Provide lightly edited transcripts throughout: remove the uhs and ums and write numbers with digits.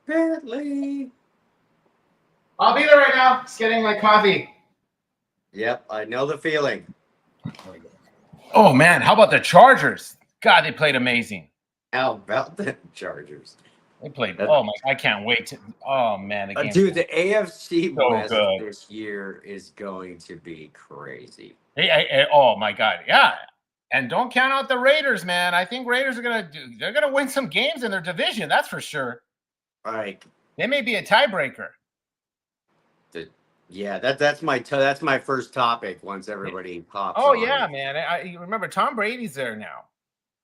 Bentley. I'll be there right now. Just getting my coffee. Yep, I know the feeling. Oh man, how about the Chargers? God, they played amazing. How about the Chargers? They played. That, Oh my, I can't wait to. Oh man, the game's dude, the AFC so West good. this year is going to be crazy. Oh my God, yeah. And don't count out the Raiders, man. I think Raiders are they're gonna win some games in their division. That's for sure. Like They may be a tiebreaker. Yeah, that's my first topic. Once everybody pops Oh on. yeah, man. You remember Tom Brady's there now.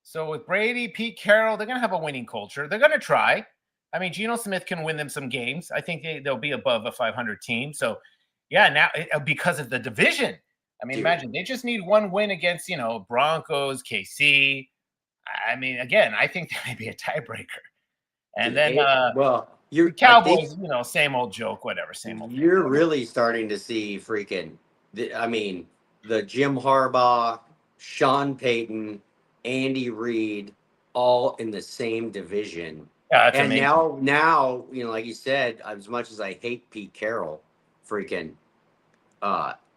So with Brady, Pete Carroll, they're gonna have a winning culture. They're gonna try. I mean, Geno Smith can win them some games. I think they'll be above a 500 team. So yeah, now because of the division. I mean, imagine they just need one win against, Broncos, KC. I mean, again, I think there may be a tiebreaker. And then you're Cowboys, same old joke, whatever, same old. You're really starting to see freaking the Jim Harbaugh, Sean Payton, Andy Reid all in the same division. Yeah, that's and amazing. now, like you said, as much as I hate Pete Carroll, freaking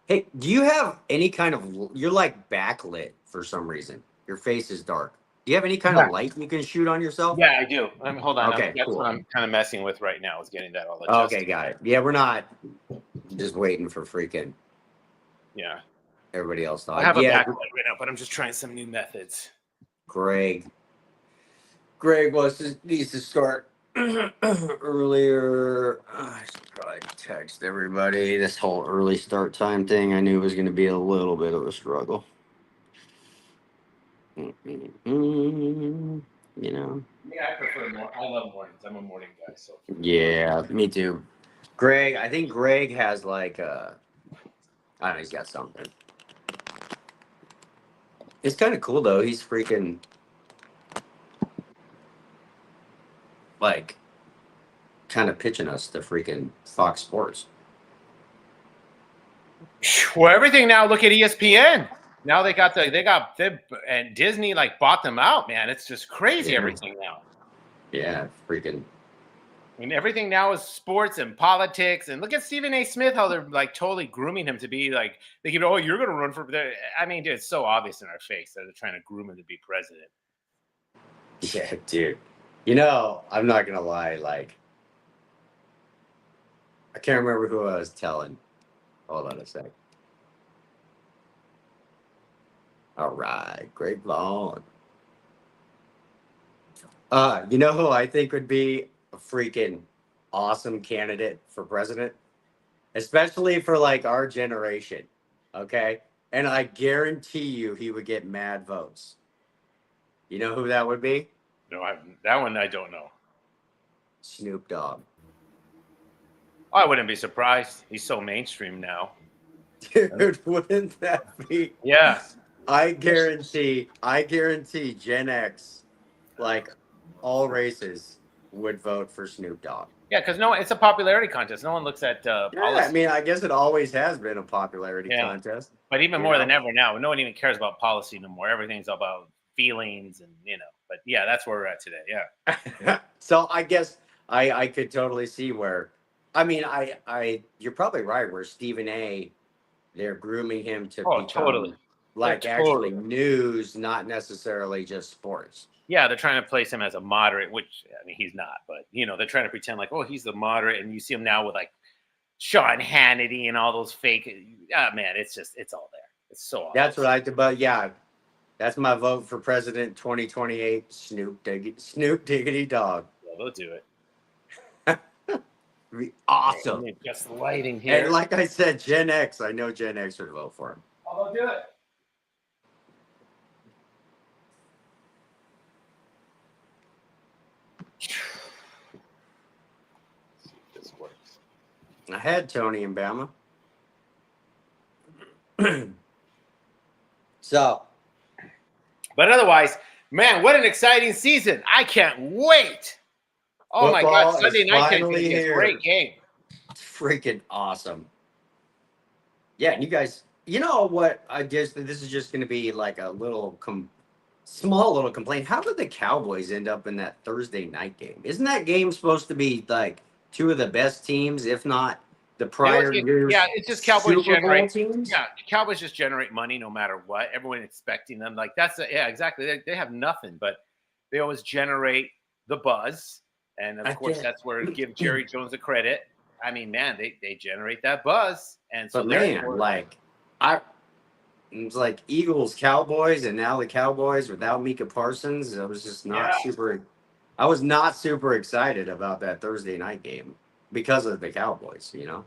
hey, do you have any kind of you're like backlit for some reason? Your face is dark. Do you have any kind of light you can shoot on yourself? Yeah, I do. Hold on. Okay, that's cool. what I'm kind of messing with right now is getting that all adjusted. Okay, got it. Yeah, we're not just waiting for freaking everybody else. I have a backlight right now, but I'm just trying some new methods. Greg needs to start earlier. I should probably text everybody. This whole early start time thing I knew was going to be a little bit of a struggle. Yeah, I prefer I love mornings. I'm a morning guy, so. Yeah, me too. Greg, I think Greg has like I don't know, he's got something. It's kind of cool though. He's freaking like kind of pitching us to freaking Fox Sports. Well, everything now. Look at ESPN. Now they and Disney like bought them out, man. It's just crazy everything now. Yeah, freaking. I mean, everything now is sports and politics. And look at Stephen A. Smith, how they're like totally grooming him to be like, they keep, oh, you're going to run for. I mean, dude, it's so obvious in our face that they're trying to groom him to be president. Yeah, dude. I'm not going to lie. Like, I can't remember who I was telling. Hold on a sec. All right, Greg Vaughn. You know who I think would be a freaking awesome candidate for president? Especially for like our generation. Okay? And I guarantee you he would get mad votes. You know who that would be? No, that one I don't know. Snoop Dogg. Oh, I wouldn't be surprised. He's so mainstream now. Dude, wouldn't that be? Yeah. I guarantee Gen X, like all races, would vote for Snoop Dogg. Yeah, because it's a popularity contest. No one looks at policy. I mean, I guess it always has been a popularity contest. But even more than ever now, no one even cares about policy no more. Everything's about feelings and, But yeah, that's where we're at today. Yeah. So I guess I could totally see where, I mean, you're probably right. Where Stephen A, they're grooming him to become totally. Actually news, not necessarily just sports. Yeah, they're trying to place him as a moderate, which I mean he's not, but they're trying to pretend like, oh, he's the moderate, and you see him now with like Sean Hannity and all those fake. Man, it's all there. It's so awesome. That's what I did, but yeah, that's my vote for president 2028. Snoop Diggity Dog. Yeah, they'll do it. It'd be awesome. Just lighting here. And like I said, Gen X. I know Gen X would vote for him. Oh, they'll do it. See if this works. I had Tony and Bama. So, but otherwise, man, what an exciting season! I can't wait. Oh my God, Sunday night can be a great game. It's freaking awesome. Yeah, and you guys, you know what? I guess this is just going to be like a little small little complaint. How did the Cowboys end up in that Thursday night game? Isn't that game supposed to be like two of the best teams, if not the prior year's it's just Cowboys Super Bowl generate. teams? Yeah, Cowboys just generate money no matter what. Everyone expecting them. Like yeah, exactly. They have nothing, but they always generate the buzz, and of course that's where give Jerry Jones the credit. I mean, man, they generate that buzz, and so but man, like it's like Eagles, Cowboys, and now the Cowboys without Micah Parsons. I was just not super. I was not super excited about that Thursday night game because of the Cowboys. You know.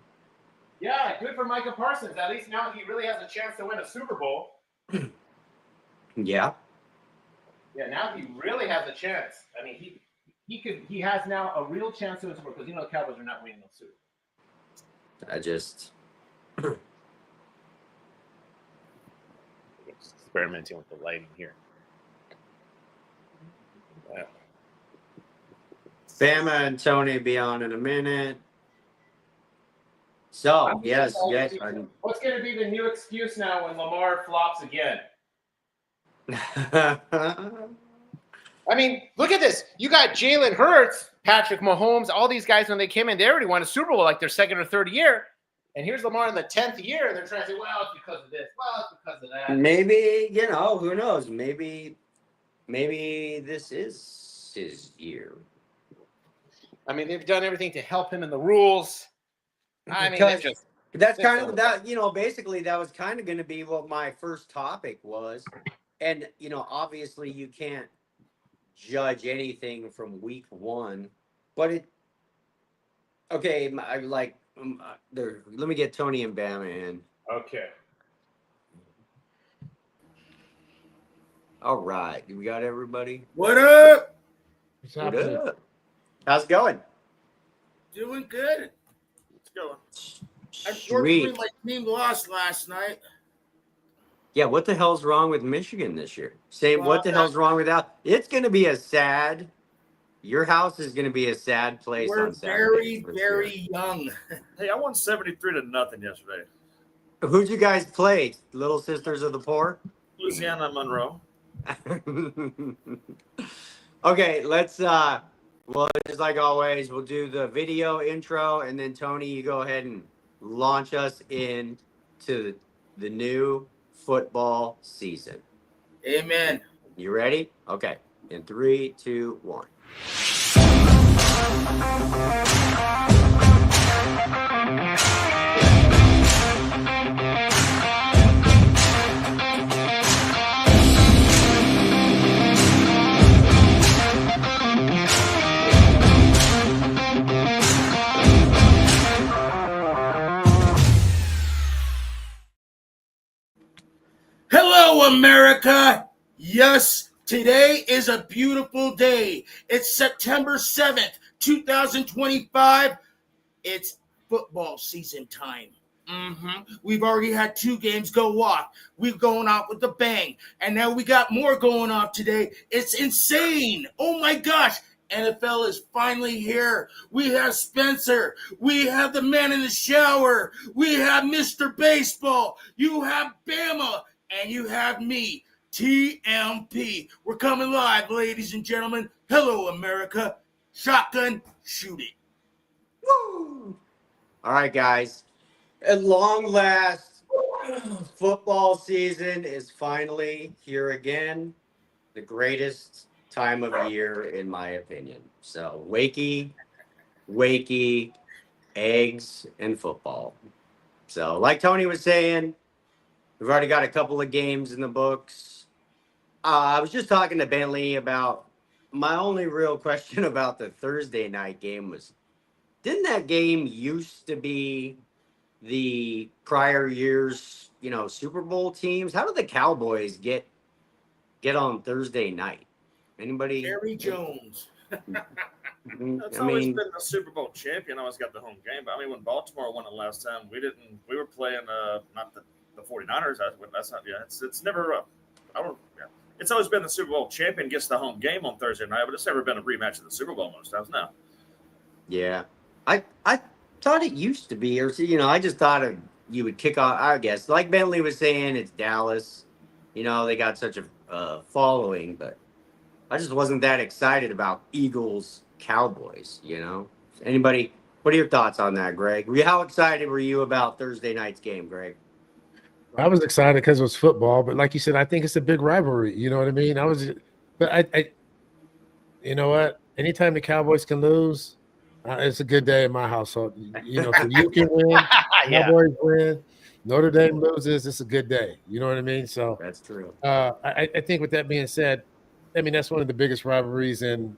Yeah, good for Micah Parsons. At least now he really has a chance to win a Super Bowl. Yeah. Yeah, now he really has a chance. I mean, he has now a real chance to win a Super Bowl because the Cowboys are not winning no Super Bowl. I just. Experimenting with the lighting here. Bama and Tony be on in a minute. So, yes. What's going to be the new excuse now when Lamar flops again? I mean, look at this. You got Jalen Hurts, Patrick Mahomes, all these guys when they came in, they already won a Super Bowl like their second or third year. And here's Lamar in the 10th year, and they're trying to say, well, it's because of this. Well, it's because of that. Maybe, who knows? Maybe this is his year. I mean, they've done everything to help him in the rules. I mean, that's kind of that, basically that was kind of going to be what my first topic was. And, obviously you can't judge anything from week one, but let me get Tony and Bama in. Okay. All right. We got everybody? What up? What up? How's it going? Doing good. Let's go. Sweet. My team lost last night. Yeah, what the hell's wrong with Michigan this year? What the hell's wrong with that? It's going to be your house is going to be a sad place on Saturday. We're very young. Hey, I won 73-0 yesterday. Who'd you guys play? Little Sisters of the Poor? Louisiana Monroe. Okay, let's just like always, we'll do the video intro, and then Tony, you go ahead and launch us into the new football season. Amen. You ready? Okay. In 3, 2, 1. Hello, America. Yes, today is a beautiful day. It's September 7th, 2025. It's football season time. We've already had 2 games go off. We've gone off with a bang. And now we got more going off today. It's insane. Oh my gosh. NFL is finally here. We have Spencer. We have the man in the shower. We have Mr. Baseball. You have Bama. And you have me, TMP. We're coming live, ladies and gentlemen. Hello, America. Shotgun, shoot it. Woo! All right, guys. At long last, football season is finally here again. The greatest time of year, in my opinion. So, wakey, eggs, and football. So, like Tony was saying, we've already got a couple of games in the books. I was just talking to Bentley about my only real question about the Thursday night game was, didn't that game used to be the prior year's, Super Bowl teams? How did the Cowboys get on Thursday night? Anybody? Jerry Jones. That's always been the Super Bowl champion. Always got the home game. But I mean, when Baltimore won it last time, we didn't. We were playing not the 49ers. That's not. Yeah, it's never. It's always been the Super Bowl champion gets the home game on Thursday night, but it's never been a rematch of the Super Bowl most times. No. Yeah, I thought it used to be, or I just thought you would kick off. I guess like Bentley was saying, it's Dallas. They got such a following, but I just wasn't that excited about Eagles Cowboys. Anybody? What are your thoughts on that, Greg? How excited were you about Thursday night's game, Greg? I was excited because it was football, but like you said, I think it's a big rivalry. You know what I mean? But you know what? Anytime the Cowboys can lose, it's a good day in my household. So you can win, Yeah. Cowboys win, Notre Dame loses, it's a good day. You know what I mean? So That's true. I think with that being said, I mean that's one of the biggest rivalries in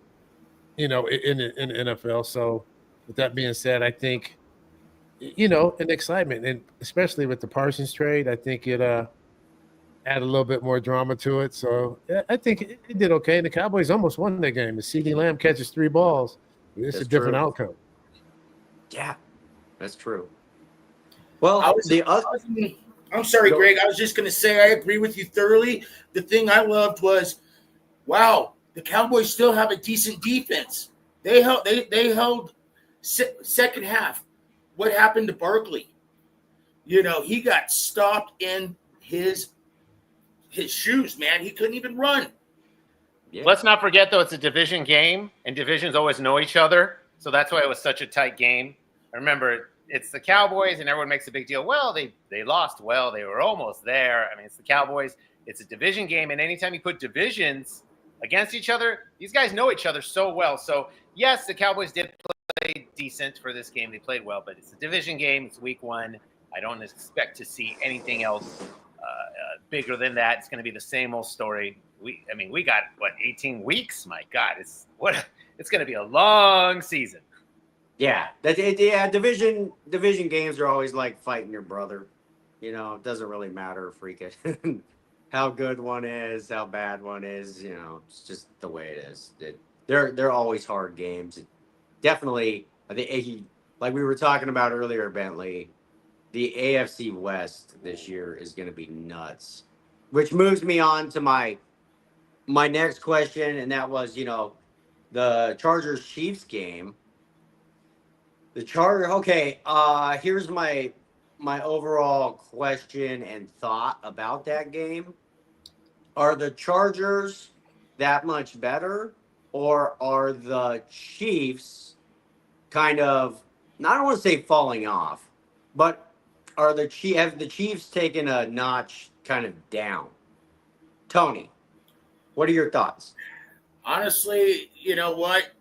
the NFL. So with that being said, I think an excitement, and especially with the Parsons trade, I think it add a little bit more drama to it. So yeah, I think it did okay. And the Cowboys almost won that game. The CeeDee Lamb catches 3 balls. It's That's a different true. outcome. Yeah, that's true. Well, I'm sorry, Greg. I was just going to say I agree with you thoroughly. The thing I loved was, wow, the Cowboys still have a decent defense. They held second half. What happened to Barkley? He got stopped in his shoes, man. He couldn't even run. Yeah. Let's not forget, though, it's a division game, and divisions always know each other. So that's why it was such a tight game. I remember it's the Cowboys, and everyone makes a big deal. Well, they lost. Well, they were almost there. I mean, it's the Cowboys. It's a division game, and anytime you put divisions against each other, these guys know each other so well. So, yes, the Cowboys did play decent for this game. They played well, but it's a division game. It's week 1. I don't expect to see anything else bigger than that. It's going to be the same old story. We got 18 weeks. My God, it's going to be a long season. Yeah, division games are always like fighting your brother. It doesn't really matter freaking how good one is, how bad one is. It's just the way it is. They're always hard games. Definitely, I think like we were talking about earlier, Bentley. The AFC West this year is going to be nuts, which moves me on to my next question, and that was, the Chargers-Chiefs game. Okay, here's my overall question and thought about that game. Are the Chargers that much better, or are the Chiefs kind of, I don't want to say falling off, but have the Chiefs taken a notch kind of down? Tony, what are your thoughts? Honestly, you know what?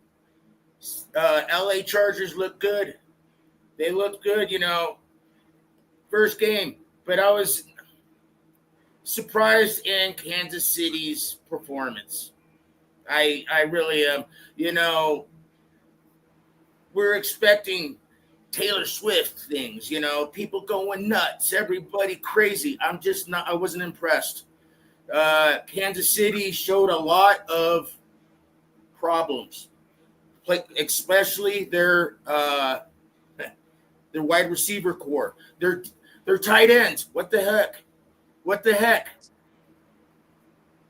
LA Chargers look good. They looked good, first game. But I was surprised in Kansas City's performance. I really am. We're expecting Taylor Swift things, people going nuts, everybody crazy. I wasn't impressed. Kansas City showed a lot of problems, like especially their wide receiver core, their tight ends. What the heck?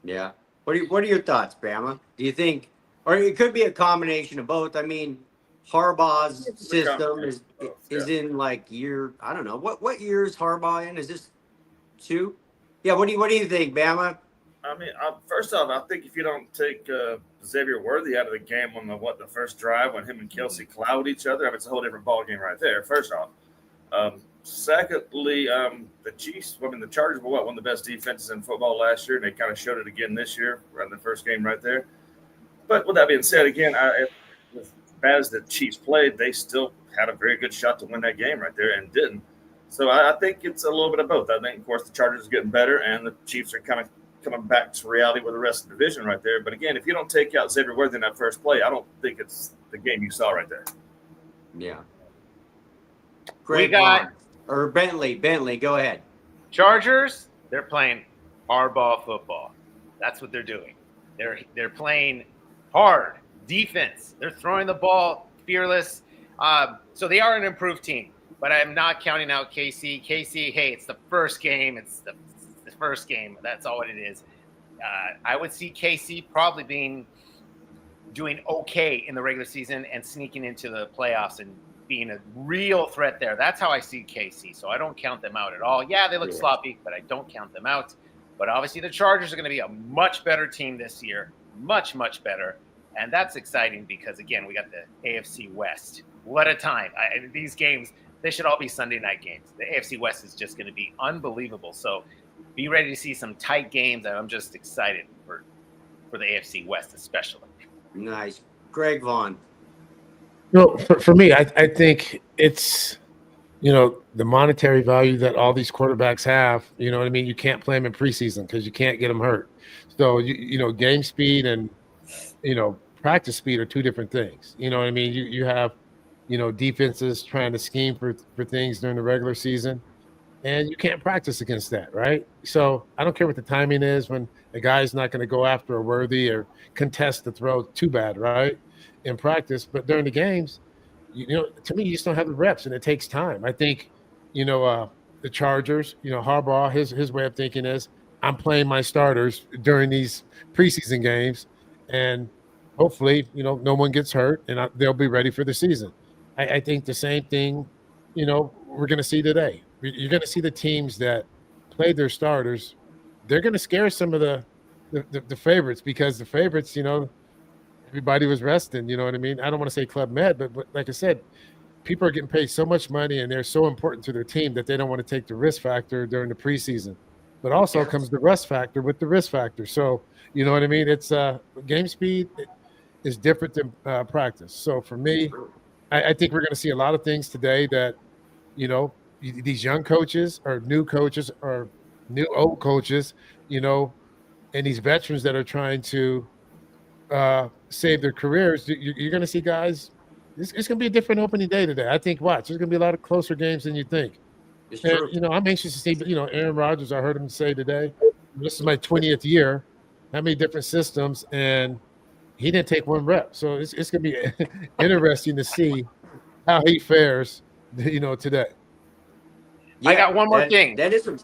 Yeah. What are your thoughts, Bama? Do you think, or it could be a combination of both? I mean, Harbaugh's system is in like year, I don't know. What year is Harbaugh in? Is this 2? Yeah, what do you think, Bama? I mean, first off, I think if you don't take Xavier Worthy out of the game on the first drive when him and Kelsey cloud each other, it's a whole different ball game right there. First off, secondly, the Chargers were one of the best defenses in football last year, and they kind of showed it again this year, right in the first game right there. But with that being said, again, as bad as the Chiefs played, they still had a very good shot to win that game right there and didn't. So I think it's a little bit of both. I think, of course, the Chargers are getting better, and the Chiefs are kind of coming back to reality with the rest of the division right there. But again, if you don't take out Xavier Worthy in that first play, I don't think it's the game you saw right there. Yeah. We got or Bentley, go ahead. Chargers. They're playing hardball football. That's what they're doing. They're playing hard defense. They're throwing the ball fearless. So they are an improved team. But I'm not counting out KC. KC, hey, it's the first game. It's the first game. That's all it is. I would see KC probably doing okay in the regular season and sneaking into the playoffs and being a real threat there. That's how I see KC. So I don't count them out at all. Yeah, they look sloppy, but I don't count them out. But obviously the Chargers are going to be a much better team this year, much, much better. And that's exciting because, again, we got the AFC West. What a time. These games, they should all be Sunday night games. The AFC West is just going to be unbelievable. So be ready to see some tight games. And I'm just excited for the AFC West especially. Nice. Greg Vaughn. No, for me, I think it's, the monetary value that all these quarterbacks have. You know what I mean? You can't play them in preseason because you can't get them hurt. So, game speed and, practice speed are two different things. You know what I mean? You have, defenses trying to scheme for things during the regular season, and you can't practice against that, right? So I don't care what the timing is when a guy's not going to go after a worthy or contest the throw too bad, right, in practice. But during the games, to me, you just don't have the reps, and it takes time. I think, the Chargers, Harbaugh, his way of thinking is, I'm playing my starters during these preseason games, and hopefully, no one gets hurt, and they'll be ready for the season. I think the same thing, we're going to see today. You're going to see the teams that play their starters. They're going to scare some of the favorites because the favorites, everybody was resting. You know what I mean? I don't want to say Club Med, but like I said, people are getting paid so much money and they're so important to their team that they don't want to take the risk factor during the preseason. But also comes the rest factor with the risk factor. So, you know what I mean? It's game speed is different than practice. So for me, I think we're going to see a lot of things today that, these young coaches or new old coaches, and these veterans that are trying to save their careers. You're going to see guys. It's going to be a different opening day today. I think. Watch, there's going to be a lot of closer games than you think. It's true. And, I'm anxious to see. Aaron Rodgers. I heard him say today, this is my 20th year. How many different systems, and he didn't take one rep. So it's going to be interesting to see how he fares, today. Yeah, I got one more thing. That is a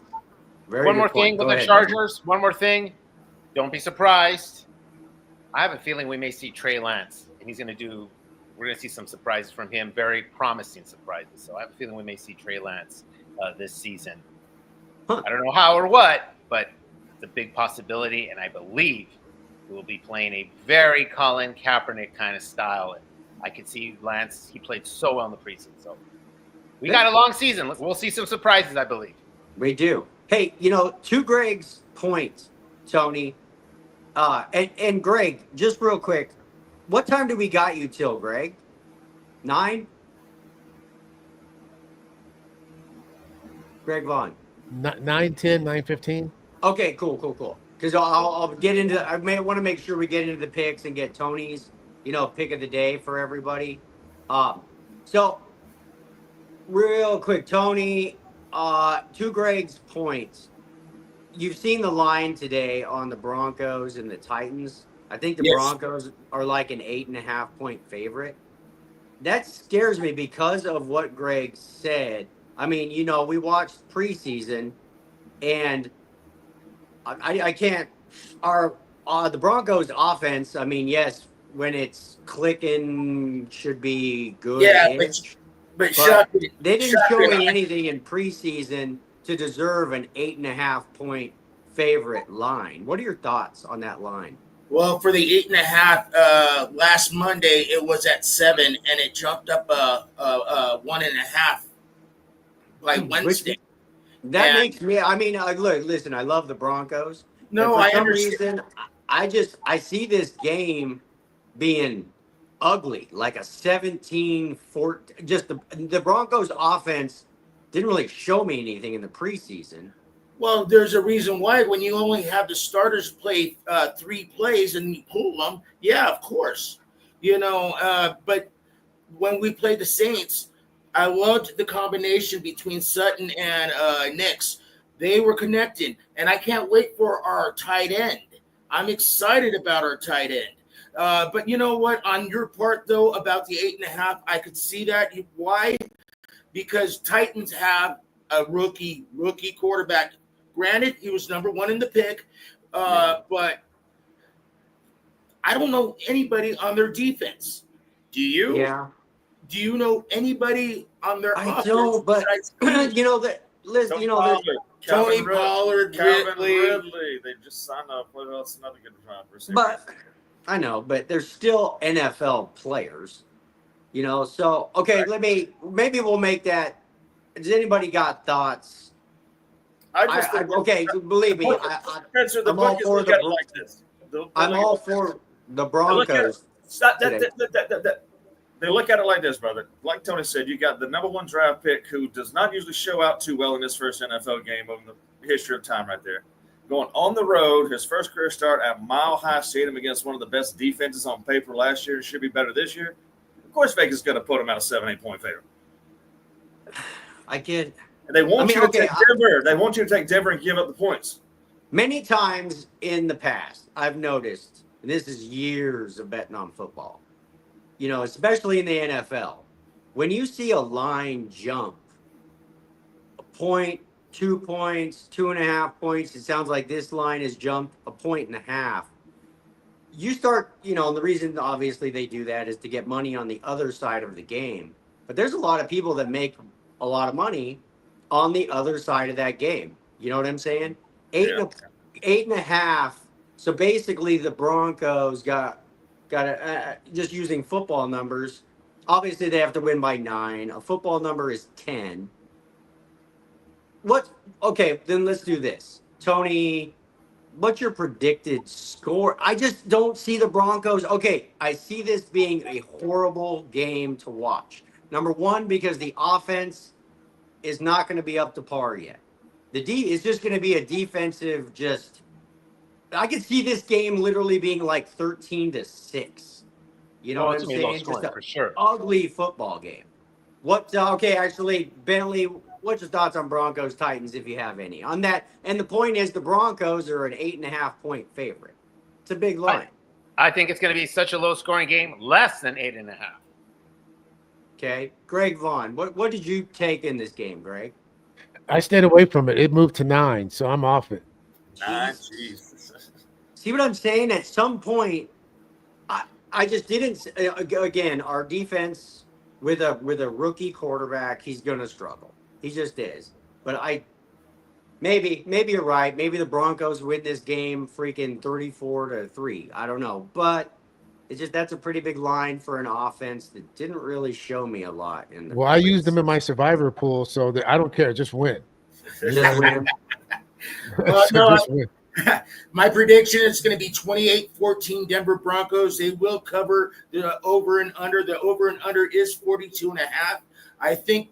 very one more good point. thing with Go the ahead. Chargers. One more thing. Don't be surprised. I have a feeling we may see Trey Lance, and we're going to see some surprises from him, very promising surprises. So I have a feeling we may see Trey Lance this season. Huh. I don't know how or what, but it's a big possibility, and I believe we will be playing a very Colin Kaepernick kind of style. And I could see Lance. He played so well in the preseason. So we got a long season. We'll see some surprises, I believe. We do. Hey, to Greg's point, Tony, and Greg, just real quick, what time do we got you till, Greg? 9? Greg Vaughn. 9:10, 9:15. Okay, cool. Because I'll get into. I may want to make sure we get into the picks and get Tony's, pick of the day for everybody. So real quick, Tony. To Greg's point, you've seen the line today on the Broncos and the Titans. I think the Broncos are like an 8.5 point favorite. That scares me because of what Greg said. I mean, we watched preseason, and I can't. The Broncos offense. I mean, yes, when it's clicking, should be good. Yeah, but they didn't show me anything in preseason to deserve an 8.5 point favorite line. What are your thoughts on that line? Well, for the 8.5, last Monday it was at 7, and it jumped up 1.5 by Wednesday. That makes me. I mean, listen. I love the Broncos. No, I understand. I see this game being ugly, like a 17-14. Just the Broncos offense didn't really show me anything in the preseason. Well, there's a reason why. When you only have the starters play 3 plays and you pull them, yeah, of course. But when we played the Saints, I loved the combination between Sutton and Nix. They were connected, and I can't wait for our tight end. I'm excited about our tight end. But you know what? On your part, though, about the 8.5, I could see that. Why? Because Titans have a rookie quarterback. Granted, he was number 1 in the pick, but I don't know anybody on their defense. Do you? Yeah. Do you know anybody on their offense? I don't, but besides- Tony Pollard, Calvin Ridley. Ridley. They just signed up. What else? Another good receiver. But I know, but they're still NFL players, So okay, maybe we'll make that. Does anybody got thoughts? Okay, believe me, Spencer, the I'm all Buckeyes for look the at it like this. I'm all for the Broncos. They look at it like this, brother. Like Tony said, you got the number 1 draft pick who does not usually show out too well in his first NFL game of the history of time right there. Going on the road, his first career start at Mile High Stadium against one of the best defenses on paper last year. Should be better this year. Of course, Vegas is going to put him at a 7-8 point favorite. I get. And they want you to take Denver. They want you to take Denver and give up the points. Many times in the past, I've noticed, and this is years of betting on football, especially in the NFL, when you see a line jump a point, 2 points, 2.5 points, it sounds like this line has jumped 1.5 points. You start, and the reason obviously they do that is to get money on the other side of the game. But there's a lot of people that make a lot of money on the other side of that game. You know what I'm saying? 8.5. So basically, the Broncos got just using football numbers. Obviously, they have to win by 9. A football number is 10. Okay, then let's do this, Tony. What's your predicted score? I just don't see the Broncos. Okay, I see this being a horrible game to watch. Number one, because the offense is not going to be up to par yet. The D is just going to be a defensive. I could see this game literally being like 13-6. You know what I'm saying? Just for sure. Ugly football game. Okay, actually, Bentley, what's your thoughts on Broncos Titans, if you have any, on that? And the point is, the Broncos are an 8.5 point favorite. It's a big line. I think it's going to be such a low scoring game, less than 8.5. Okay, Greg Vaughn, what did you take in this game, Greg? I stayed away from it. It moved to 9, so I'm off it. 9, jeez. See what I'm saying? At some point, I just didn't. Again, our defense with a rookie quarterback, he's going to struggle. He just is. But maybe you're right. Maybe the Broncos win this game, freaking 34-3. I don't know, but that's a pretty big line for an offense that didn't really show me a lot in the. Well, I used them in my survivor pool, so that I don't care. Just win. Just win. Just win. My prediction is going to be 28-14 Denver Broncos. They will cover the over and under. The over and under is 42.5. I think,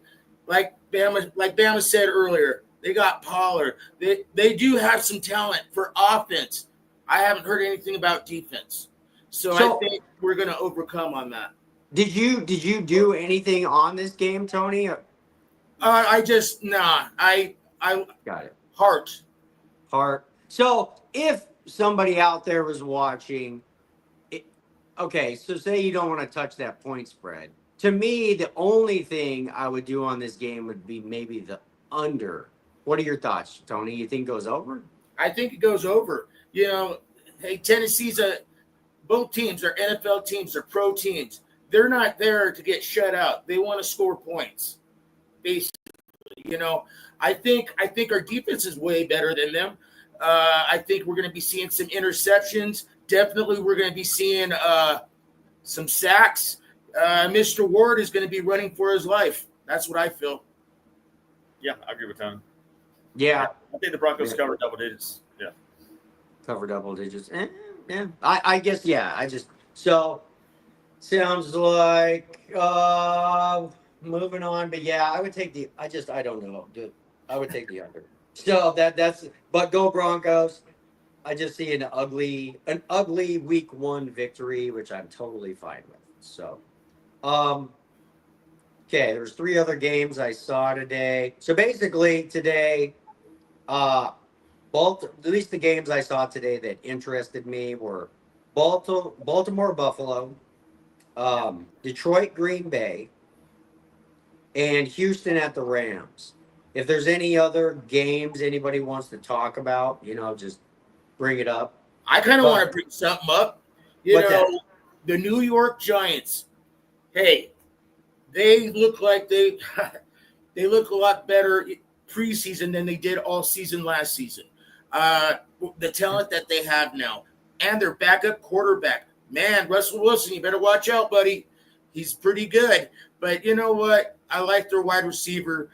like Bama said earlier, they got Pollard. They do have some talent for offense. I haven't heard anything about defense. So I think we're going to overcome on that. Did you do anything on this game, Tony? I got it. Heart. So if somebody out there was watching, okay, so say you don't want to touch that point spread. To me, the only thing I would do on this game would be maybe the under. What are your thoughts, Tony? You think it goes over? I think it goes over. Hey, Tennessee's both teams are NFL teams, they're pro teams. They're not there to get shut out. They want to score points, basically. I think our defense is way better than them. I think we're going to be seeing some interceptions. Definitely, we're going to be seeing some sacks. Mr. Ward is going to be running for his life. That's what I feel. Yeah, I agree with Tony. Yeah. I think the Broncos cover double digits. Yeah. Cover double digits. Yeah. I guess, yeah. Sounds like moving on. But yeah, I would take I don't know. I would take the under. So but go Broncos. I just see an ugly week 1 victory, which I'm totally fine with. So, okay, there's 3 other games I saw today. So basically today, at least the games I saw today that interested me were Baltimore Buffalo, Detroit Green Bay, and Houston at the Rams. If there's any other games anybody wants to talk about, just bring it up. I kind of want to bring something up. The New York Giants. Hey, they look like they look a lot better preseason than they did all season last season. The talent that they have now and their backup quarterback. Man, Russell Wilson, you better watch out, buddy. He's pretty good. But you know what? I like their wide receiver.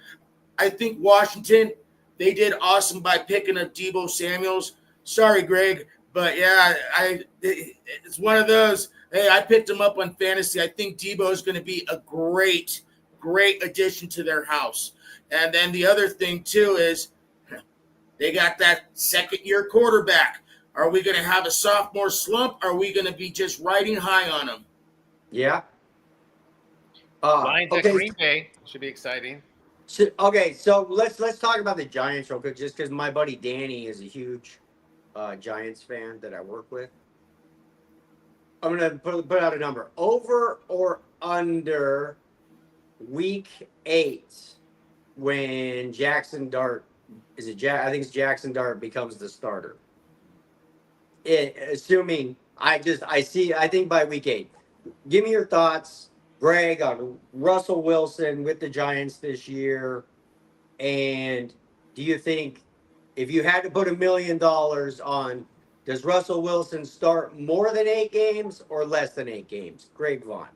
I think Washington, they did awesome by picking up Deebo Samuels. Sorry, Greg, but yeah, it's one of those. Hey, I picked him up on fantasy. I think Deebo is going to be a great addition to their house. And then the other thing, too, is they got that second-year quarterback. Are we going to have a sophomore slump? Or are we going to be just riding high on him? Yeah. Lions at Green Bay should be exciting. So let's talk about the Giants real quick, just because my buddy Danny is a huge Giants fan that I work with. I'm gonna put out a number: over or under week 8 when Jackson Dart I think it's Jackson Dart becomes the starter. Assuming I think by week 8. Give me your thoughts, Greg, on Russell Wilson with the Giants this year. And do you think if you had to put $1 million on, does Russell Wilson start more than 8 games or less than 8 games? Greg Vaughn.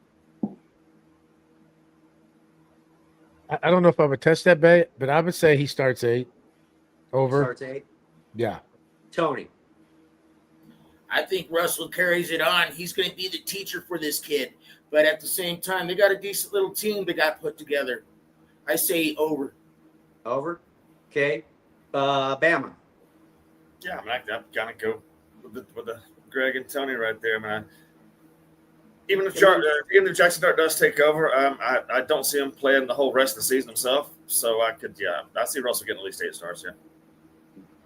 I don't know if I would test that bet, but I would say he starts 8. Over. Starts 8? Yeah. Tony. I think Russell carries it on. He's going to be the teacher for this kid. But at the same time, they got a decent little team they got put together. I say over. Over? Okay. Bama. Yeah, I'm kind of go with the Greg and Tony right there, man. Even if Jackson Dart does take over, I don't see him playing the whole rest of the season himself. So I see Russell getting at least 8 starts. Yeah.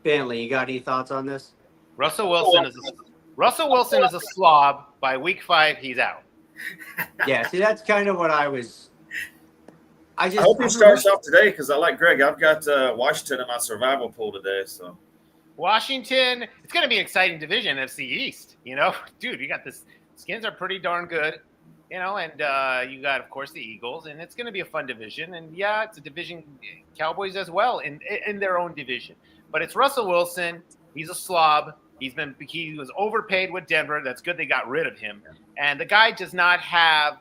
Bentley, you got any thoughts on this? Russell Wilson is a slob. By week 5, he's out. Yeah, see, that's kind of what I was. I hope he starts off today because I like Greg. I've got Washington in my survival pool today. So Washington, it's going to be an exciting division, NFC East. Dude, you got this. Skins are pretty darn good, and you got, of course, the Eagles, and it's going to be a fun division. And yeah, it's a division, Cowboys as well in their own division. But it's Russell Wilson. He's a slob. He was overpaid with Denver. That's good they got rid of him. And the guy does not have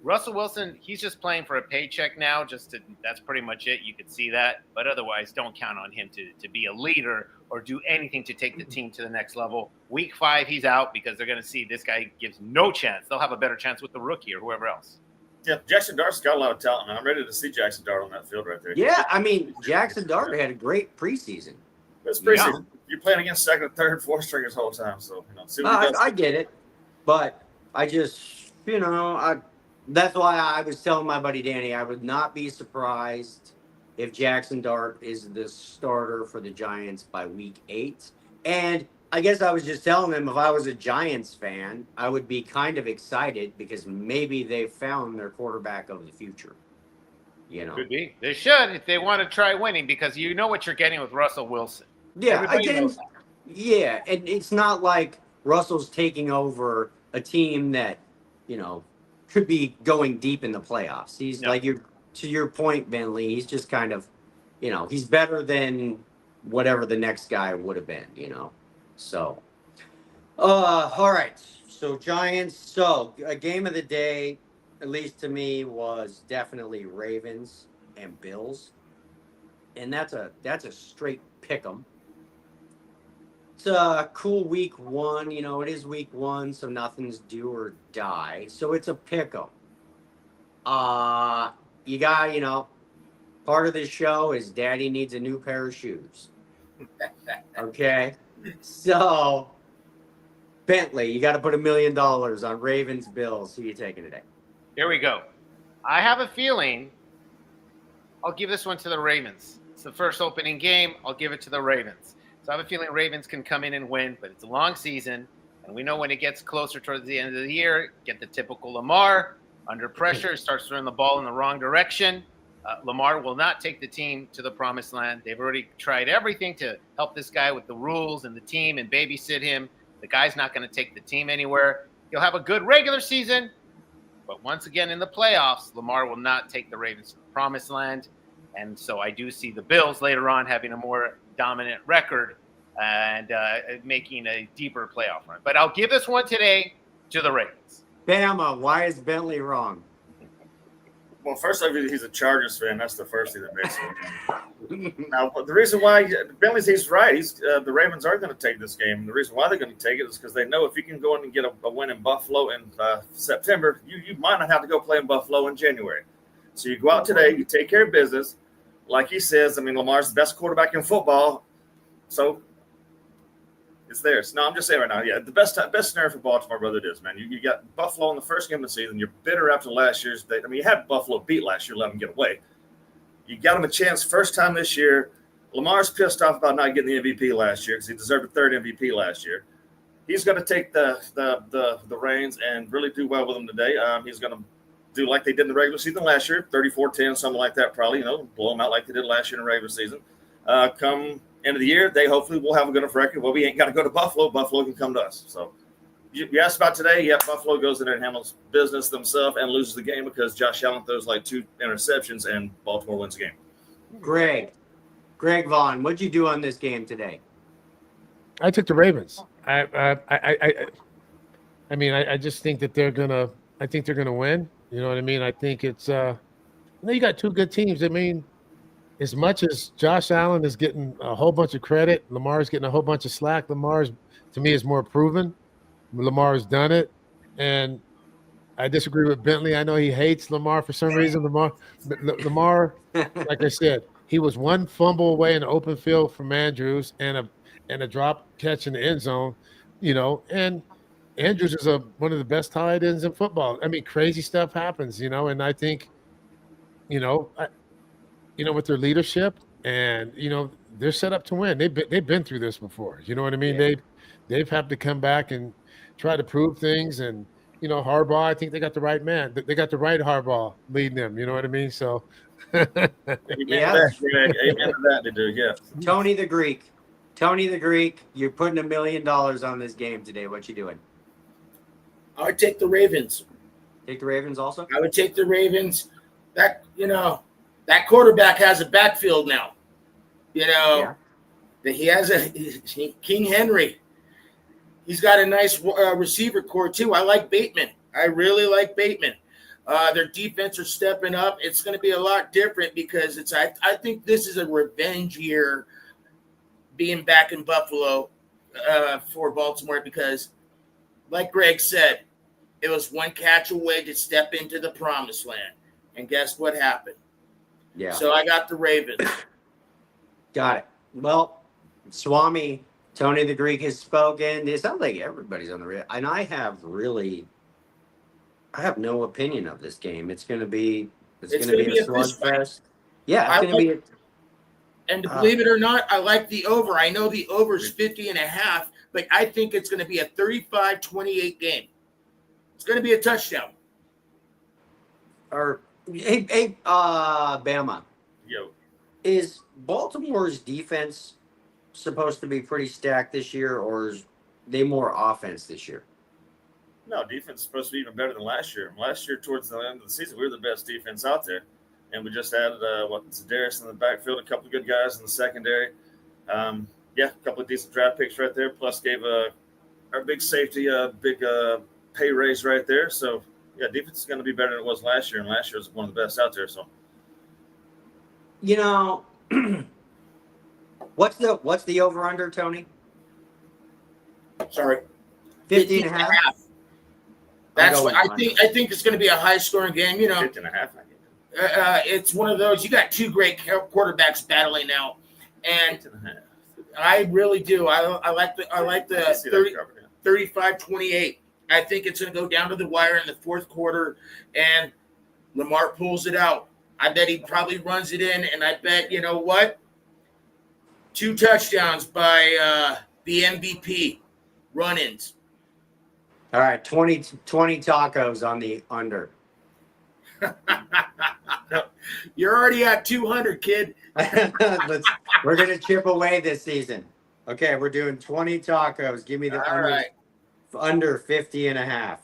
Russell Wilson. He's just playing for a paycheck now. That's pretty much it. You could see that. But otherwise, don't count on him to be a leader or do anything to take the team to the next level. Week 5, he's out because they're going to see this guy gives no chance. They'll have a better chance with the rookie or whoever else. Yeah, Jackson Dart's got a lot of talent, man. I'm ready to see Jackson Dart on that field right there. Yeah, I mean, Jackson Dart had a great preseason. It's preseason. Yeah. You're playing against second, third, fourth stringers the whole time. So, see what he does. I get it. But I just, that's why I was telling my buddy Danny, I would not be surprised if Jackson Dart is the starter for the Giants by week 8. And I guess I was just telling them if I was a Giants fan, I would be kind of excited because maybe they found their quarterback of the future. Could be. They should if they want to try winning because you know what you're getting with Russell Wilson. Yeah, yeah, and it's not like Russell's taking over a team that, could be going deep in the playoffs. He's to your point, Bentley, he's just kind of, he's better than whatever the next guy would have been, So, all right. So Giants. So a game of the day, at least to me, was definitely Ravens and Bills, and that's a straight pick 'em. It's a cool week 1. It is week 1, so nothing's do or die. So it's a pick 'em. You got, part of this show is Daddy needs a new pair of shoes. Okay. So Bentley, you got to put $1 million on Ravens Bills. Who are you taking today? Here we go. I have a feeling I'll give this one to the Ravens. It's the first opening game. I'll give it to the Ravens. So I have a feeling Ravens can come in and win, but it's a long season. And we know when it gets closer towards the end of the year, get the typical Lamar under pressure, starts throwing the ball in the wrong direction. Lamar will not take the team to the promised land. They've already tried everything to help this guy with the rules and the team and babysit him. The guy's not going to take the team anywhere. He'll have a good regular season, but once again in the playoffs, Lamar will not take the Ravens to the promised land. And so I do see the Bills later on having a more dominant record and making a deeper playoff run. But I'll give this one today to the Ravens. Bama, why is Bentley wrong? Well, first off, he's a Chargers fan. That's the first thing that makes him. Now, the reason why he's right. The Ravens are going to take this game. The reason why they're going to take it is because they know if you can go in and get a win in Buffalo in September, you might not have to go play in Buffalo in January. So you go out today, you take care of business. Like he says, I mean, Lamar's the best quarterback in football. So it's theirs. No, I'm just saying right now, yeah, the best scenario for Baltimore, brother, it is, man. You got Buffalo in the first game of the season. You're bitter after last year's. You had Buffalo beat last year, let them get away. You got him a chance first time this year. Lamar's pissed off about not getting the MVP last year because he deserved a third MVP last year. He's going to take the reins and really do well with them today. He's going to do like they did in the regular season last year, 34-10, something like that probably, blow them out like they did last year in the regular season. Come end of the year, they hopefully will have a good enough record. Well, we ain't got to go to Buffalo. Buffalo can come to us. So you asked about today. Yeah, Buffalo goes in there and handles business themselves and loses the game because Josh Allen throws like 2 interceptions and Baltimore wins the game. Greg Vaughn, what'd you do on this game today? I took the Ravens. I just think that they're gonna win. You know what I mean? I think it's you got two good teams. I mean, as much as Josh Allen is getting a whole bunch of credit, Lamar's getting a whole bunch of slack. Lamar's, to me, is more proven. Lamar's done it, and I disagree with Bentley. I know he hates Lamar for some reason. Lamar, like I said, he was one fumble away in the open field from Andrews and a drop catch in the end zone, and Andrews is one of the best tight ends in football. I mean, crazy stuff happens, and I think, with their leadership and, they're set up to win. They've been through this before. You know what I mean? Yeah. They've had to come back and try to prove things. And, Harbaugh, I think they got the right man. They got the right Harbaugh leading them. You know what I mean? So. Yeah. Amen to that, they do, yeah. Tony the Greek, you're putting $1 million on this game today. What you doing? I would take the Ravens. Take the Ravens also? I would take the Ravens. That quarterback has a backfield now. Yeah. That he has King Henry. He's got a nice receiver core too. I like Bateman. I really like Bateman. Their defense are stepping up. It's going to be a lot different because I think this is a revenge year being back in Buffalo for Baltimore because, like Greg said, it was one catch away to step into the promised land. And guess what happened? Yeah. So I got the Ravens. Got it. Well, Swami, Tony the Greek has spoken. It sounds like everybody's on the real. And I have no opinion of this game. It's going to be a slugfest. Yeah, it's going to be. And believe it or not, I like the over. I know the over is 50.5, but I think it's going to be a 35-28 game. It's going to be a touchdown. Hey, Bama. Yo. Is Baltimore's defense supposed to be pretty stacked this year, or is they more offense this year? No, defense is supposed to be even better than last year. Last year, towards the end of the season, we were the best defense out there. And we just added Za'Darius in the backfield, a couple of good guys in the secondary. A couple of decent draft picks right there. Plus gave our big safety a big pay raise right there. So, yeah, defense is going to be better than it was last year. And last year was one of the best out there. So, what's the over under, Tony? Sorry. 50.5. That's what I think it's going to be a high scoring game. 50.5. It's one of those. You got two great quarterbacks battling now, and I really do. I like the 35-28. I think it's going to go down to the wire in the fourth quarter, and Lamar pulls it out. I bet he probably runs it in, and I bet, 2 touchdowns by the MVP run-ins. All right, 20 tacos on the under. You're already at 200, kid. We're going to chip away this season. Okay, we're doing 20 tacos. Give me the under 50.5.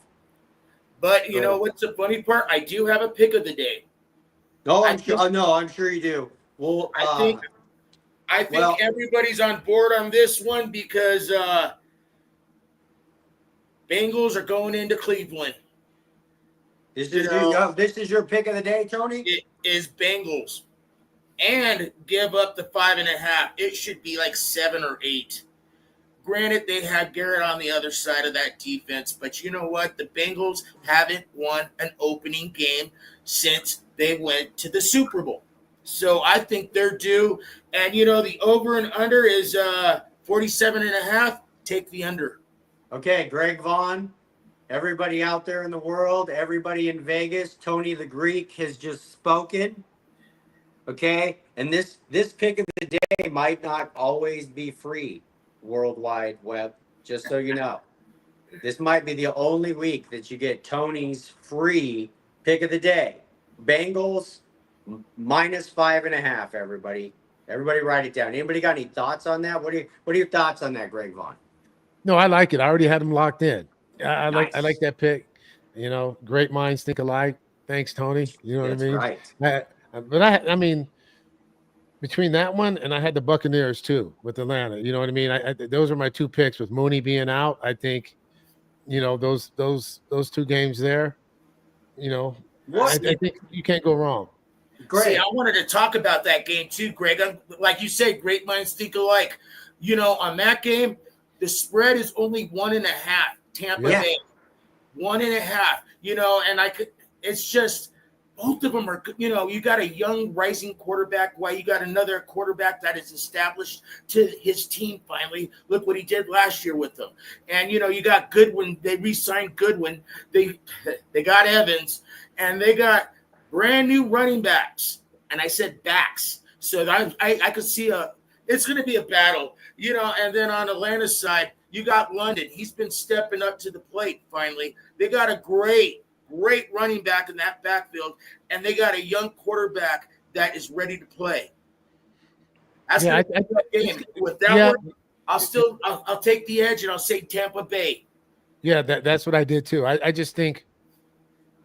But you know what's the funny part? I do have a pick of the day. No, I I'm sure. think- No, I'm sure you do. Well, I think well- everybody's on board on this one because Bengals are going into Cleveland. this you is know- this is your pick of the day, Tony. It is Bengals. And give up the 5.5. It should be like 7 or 8. Granted, they have Garrett on the other side of that defense, but you know what? The Bengals haven't won an opening game since they went to the Super Bowl. So I think they're due. And, the over and under is 47.5. Take the under. Okay, Greg Vaughn, everybody out there in the world, everybody in Vegas, Tony the Greek has just spoken. Okay, and this pick of the day might not always be free, World Wide Web, just so you know. This might be the only week that you get Tony's free pick of the day. Bengals minus 5.5, everybody. Everybody write it down. Anybody got any thoughts on that? What are your thoughts on that, Greg Vaughn? No, I like it. I already had them locked in. I Nice. like that pick. Great minds think alike. Thanks, Tony. You know That's what I mean? right. But I mean, between that one and I had the Buccaneers too with Atlanta. You know what I mean? Those are my two picks with Mooney being out. I think, those two games there. What? I think you can't go wrong. Great. See, I wanted to talk about that game too, Greg. Like you said, great minds think alike. On that game, the spread is only 1.5. Tampa Yeah. Bay, 1.5. And it's just both of them are. You got a young rising quarterback. While you got another quarterback that is established to his team. Finally, look what he did last year with them. And you got Goodwin. They re-signed Goodwin. They got Evans, and they got brand new running backs. And I said backs. So I could see it's going to be a battle. And then on Atlanta's side, you got London. He's been stepping up to the plate finally. They got a great running back in that backfield, and they got a young quarterback that is ready to play. That's Yeah, gonna be a game. With that one, I'll take the edge and I'll say Tampa Bay. Yeah, that's what I did too. I just think,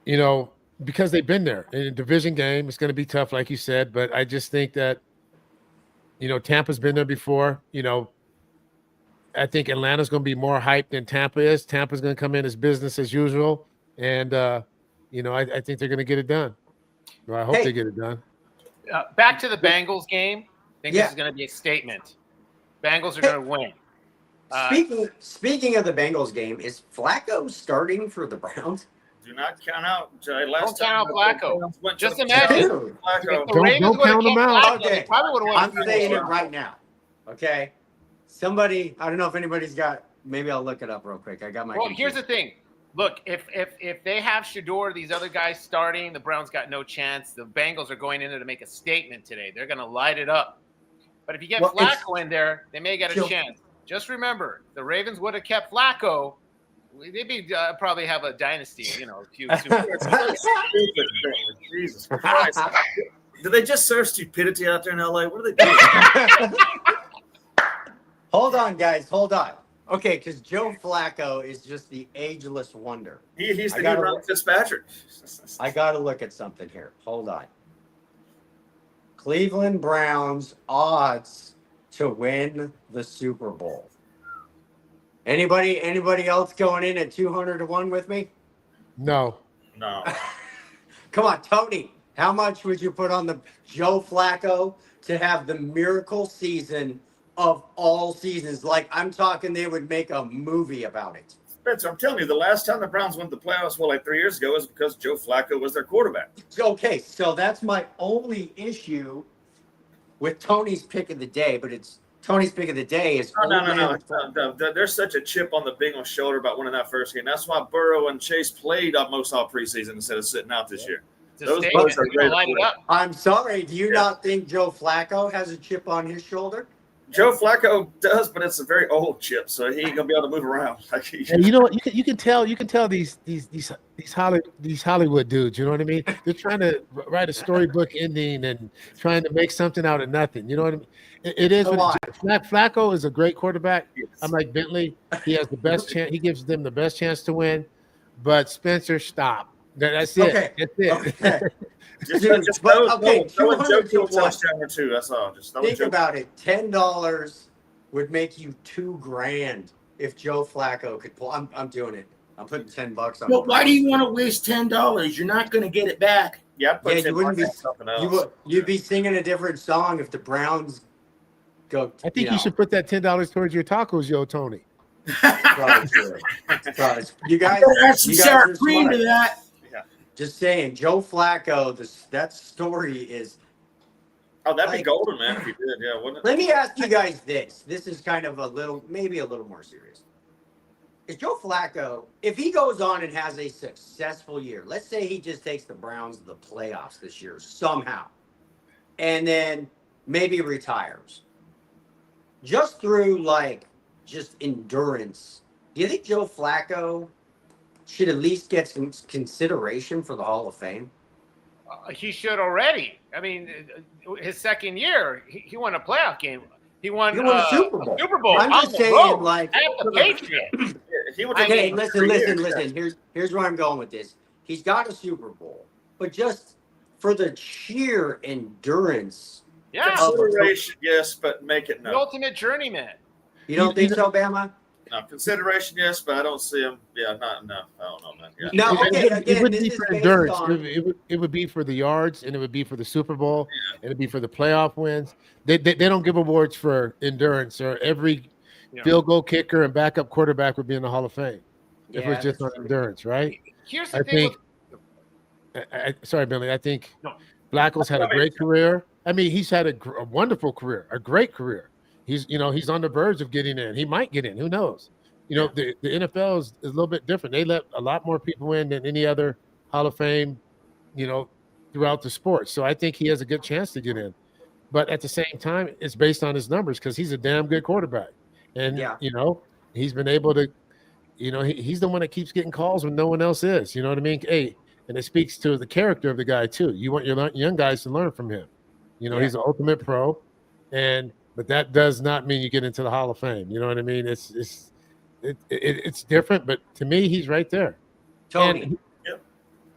because they've been there in a division game, it's going to be tough, like you said. But I just think that, Tampa's been there before. I think Atlanta's going to be more hyped than Tampa is. Tampa's going to come in as business as usual, and I think they're going to get it done. Or I hope they get it done. Back to the Bengals game. I think this is going to be a statement. Bengals are going to win. Speaking of the Bengals game, is Flacco starting for the Browns? Do not count out. Don't count out Flacco. Just Dude, imagine. Dude, If the Don't Ravens would have count 'em kept out. Flacco, they Okay. probably would have I'm won. saying it right now. Okay, somebody. I don't know if anybody's got. Maybe I'll look it up real quick. I got my. Well, computer. here's the thing. Look, if they have Shador, these other guys starting, the Browns got no chance. The Bengals are going in there to make a statement today. They're going to light it up. But if you get Flacco in there, they may get a chance. Just remember, the Ravens would have kept Flacco. They'd be probably have a dynasty. A few. Stupid. Jesus Christ. Do they just serve stupidity out there in LA? What are they doing? Hold on, guys. Hold on. Okay, because Joe Flacco is just the ageless wonder. He's the new Ron Fitzpatrick. I got to look at something here. Hold on. Cleveland Browns odds to win the Super Bowl. Anybody else going in at 200-1 with me? No. No. Come on, Tony. How much would you put on the Joe Flacco to have the miracle season of all seasons? Like, I'm talking they would make a movie about it. Spencer, I'm telling you, the last time the Browns went to the playoffs, like 3 years ago, was because Joe Flacco was their quarterback. Okay, so that's my only issue with Tony's pick of the day, but Tony's pick of the day is No. There's such a chip on the Bengals' shoulder about winning that first game. That's why Burrow and Chase played most all preseason instead of sitting out this year. Those boys are They're gonna light it up. I'm sorry, do you not think Joe Flacco has a chip on his shoulder? Joe Flacco does, but it's a very old chip, so he ain't gonna be able to move around. And you can tell these Hollywood dudes. You know what I mean? They're trying to write a storybook ending and trying to make something out of nothing. You know what I mean? It is. Flacco is a great quarterback. Yes. I'm like Bentley. He has the best chance. He gives them the best chance to win. But Spencer, stop. That's it. Okay. That's it. Okay. Just, Dude, just but, throw, okay, throw a 200 joke to a to 1. touchdown or two. That's all. Just throw a Think joke. about it. $10 would make you $2,000 if Joe Flacco could pull. I'm doing it. I'm putting $10 on. But why do you Browns. want to waste $10? You're not going to get it back. Yeah, I'd put Yeah, 10 you wouldn't be. bucks on something else. You'd be singing a different song if the Browns go. I think you should put that $10 towards your tacos, yo, Tony. Probably true. Probably. You guys, Add some you guys sour are cream smart. to that. Just saying, Joe Flacco. That story is. Oh, that'd be Like- golden, man, if he did. Yeah, wouldn't it? Let me ask you guys this. This is kind of maybe a little more serious. Is Joe Flacco, if he goes on and has a successful year, let's say he just takes the Browns to the playoffs this year somehow, and then maybe retires, just through just endurance, do you think Joe Flacco should at least get some consideration for the Hall of Fame? He should already. I mean, his second year, he won a playoff game. He won a Super Bowl. Super Bowl. I'm on just the saying, road like, at the Patriots. Yeah, he would okay, take listen. Here's where I'm going with this. He's got a Super Bowl, but just for the sheer endurance, Yeah, Consideration, yes, but make it the no. ultimate journeyman. you don't think so, Bama? No, consideration, yes, but I don't see him. Yeah, not enough. I don't know, man. Yeah. No, okay. it Again, wouldn't this be is for based endurance. on. It would be for the yards, and it would be for the Super Bowl, and it'd be for the playoff wins. They don't give awards for endurance, or every field goal kicker and backup quarterback would be in the Hall of Fame if it was Yeah, just on that's true. endurance, right? Here's the I thing. think. Sorry, Billy. I think No. Flacco's had a great career. I mean, he's had a wonderful career, a great career. He's on the verge of getting in. He might get in. Who knows? The NFL is a little bit different. They let a lot more people in than any other Hall of Fame, throughout the sport. So I think he has a good chance to get in. But at the same time, it's based on his numbers because he's a damn good quarterback. And, he's been able to, he's the one that keeps getting calls when no one else is. You know what I mean? Hey, and it speaks to the character of the guy, too. You want your young guys to learn from him. He's an ultimate pro. But that does not mean you get into the Hall of Fame. You know what I mean? It's different, but to me, he's right there. Tony.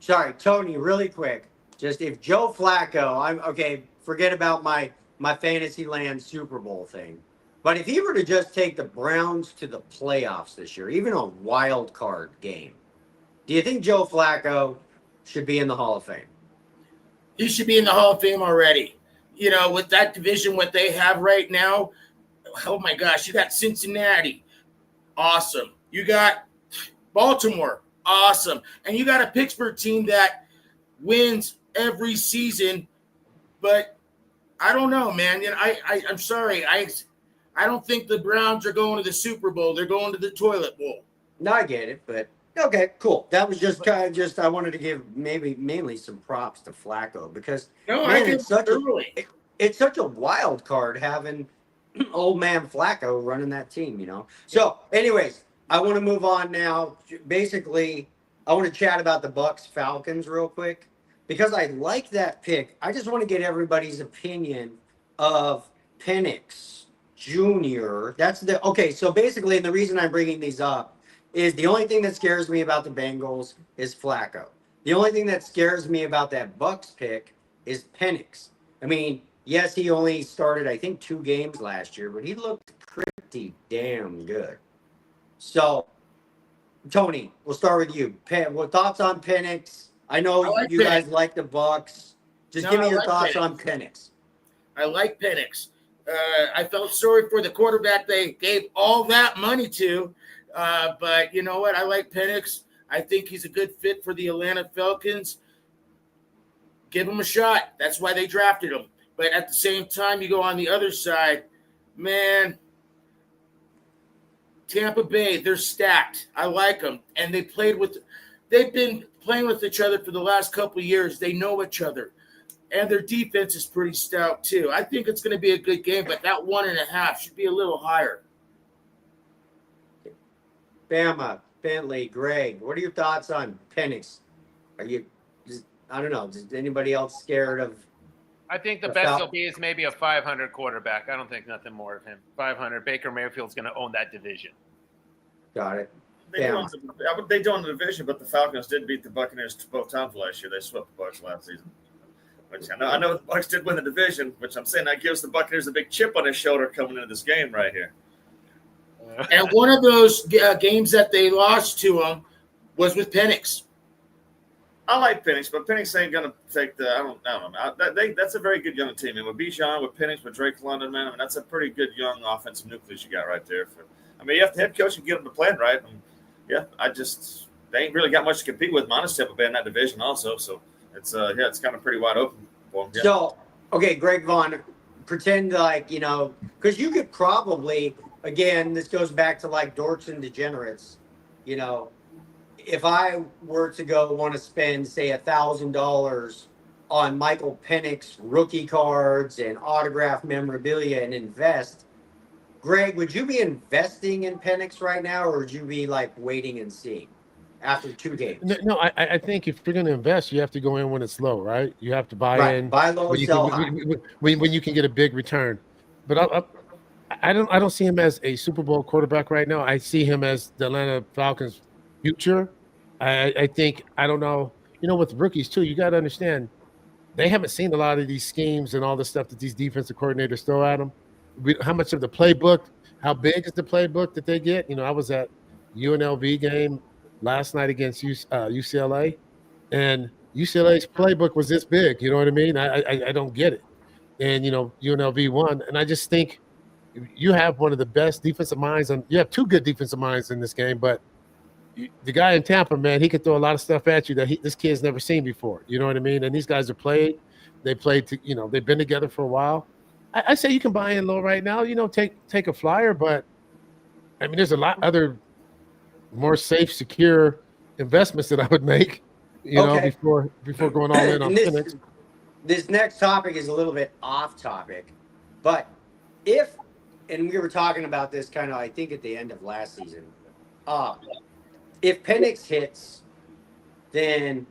Sorry, Tony, really quick. Just if Joe Flacco, forget about my Fantasyland Super Bowl thing. But if he were to just take the Browns to the playoffs this year, even a wild card game, do you think Joe Flacco should be in the Hall of Fame? He should be in the Hall of Fame already. With that division, what they have right now, oh my gosh, you got Cincinnati. Awesome. You got Baltimore. Awesome. And you got a Pittsburgh team that wins every season. But I don't know, man. I'm sorry. I don't think the Browns are going to the Super Bowl. They're going to the toilet bowl. No, I get it, but okay, cool. That was just I wanted to give mainly some props to Flacco because it's such a wild card having old man Flacco running that team, So, anyways, I want to move on now. Basically, I want to chat about the Bucks Falcons real quick because I like that pick. I just want to get everybody's opinion of Penix Jr. So basically, the reason I'm bringing these up is the only thing that scares me about the Bengals is Flacco. The only thing that scares me about that Bucks pick is Penix. I mean, yes, he only started, I think, 2 games last year, but he looked pretty damn good. So, Tony, we'll start with you. What thoughts on Penix? I know you guys like the Bucks. Just give me your thoughts on Penix. I like Penix. I felt sorry for the quarterback they gave all that money to. But you know what? I like Penix. I think he's a good fit for the Atlanta Falcons. Give him a shot. That's why they drafted him. But at the same time, you go on the other side, man, Tampa Bay, they're stacked. I like them. And they've been playing with each other for the last couple of years. They know each other. And their defense is pretty stout, too. I think it's going to be a good game, but that 1.5 should be a little higher. Bama, Bentley, Greg, what are your thoughts on Penix? I don't know, is anybody else scared of? I think the best he'll be is maybe a 500 quarterback. I don't think nothing more of him. 500. Baker Mayfield's going to own that division. Got it. They do in the division, but the Falcons did beat the Buccaneers both times last year. They swept the Bucs last season. Which I know the Bucs did win the division, which I'm saying that gives the Buccaneers a big chip on his shoulder coming into this game right here. And one of those games that they lost to him was with Penix. I like Penix, but Penix ain't gonna take the. I don't know. That's a very good young team, and with Bijan, with Penix, with Drake London, man, I mean that's a pretty good young offensive nucleus you got right there. You have the head coach and get them to plan right. And they ain't really got much to compete with. Minus Tampa Bay in that division also, so it's it's kind of pretty wide open for them. Yeah. So okay, Greg Vaughn, pretend like because you could probably this goes back to like dorks and degenerates, If I were to want to spend, say, $1,000 on Michael Penix rookie cards and autographed memorabilia and invest, Greg, would you be investing in Penix right now, or would you be like waiting and seeing after 2 games? No, I think if you're going to invest, you have to go in when it's low, right? You have to buy in, buy low, sell high. When you can get a big return. But I don't see him as a Super Bowl quarterback right now. I see him as the Atlanta Falcons' future. I think, I don't know, with rookies too, you got to understand, they haven't seen a lot of these schemes and all the stuff that these defensive coordinators throw at them. How much of the playbook, how big is the playbook that they get? I was at UNLV game last night against UCLA, and UCLA's playbook was this big. You know what I mean? I don't get it. And, UNLV won. And I just think you have one of the best defensive minds, and you have 2 good defensive minds in this game, but the guy in Tampa, man, he could throw a lot of stuff at you that this kid's never seen before. You know what I mean? And these guys are played. They played to, they've been together for a while. I say you can buy in low right now. Take a flyer, but I mean, there's a lot other more safe, secure investments that I would make. Before going all in on Penix. This next topic is a little bit off topic, but and we were talking about this kind of, I think, at the end of last season. If Penix hits, then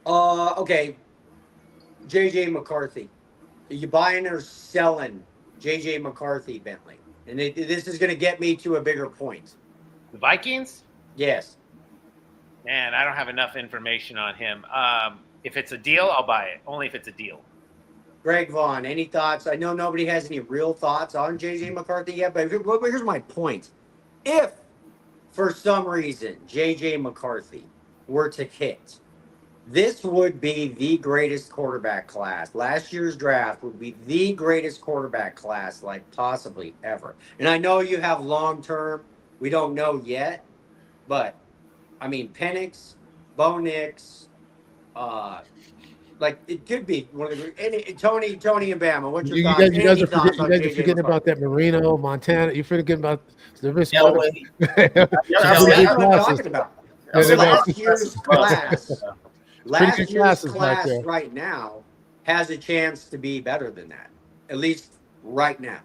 JJ McCarthy. Are you buying or selling JJ McCarthy, Bentley? And this is going to get me to a bigger point. The Vikings? Yes. Man, I don't have enough information on him. If it's a deal, I'll buy it. Only if it's a deal. Greg Vaughn, any thoughts? I know nobody has any real thoughts on JJ McCarthy yet, but here's my point. If, for some reason, JJ McCarthy were to hit, this would be the greatest quarterback class. Last year's draft would be the greatest quarterback class, like possibly ever. And I know you have long-term. We don't know yet. But, I mean, Penix, Bo Nix, it could be one of the Tony and Bama. What's your thoughts? You guys are forgetting about that Marino, Montana. You're forgetting about the risk. That's what I'm talking about. Last year's class. Last year's class right now has a chance to be better than that, at least right now.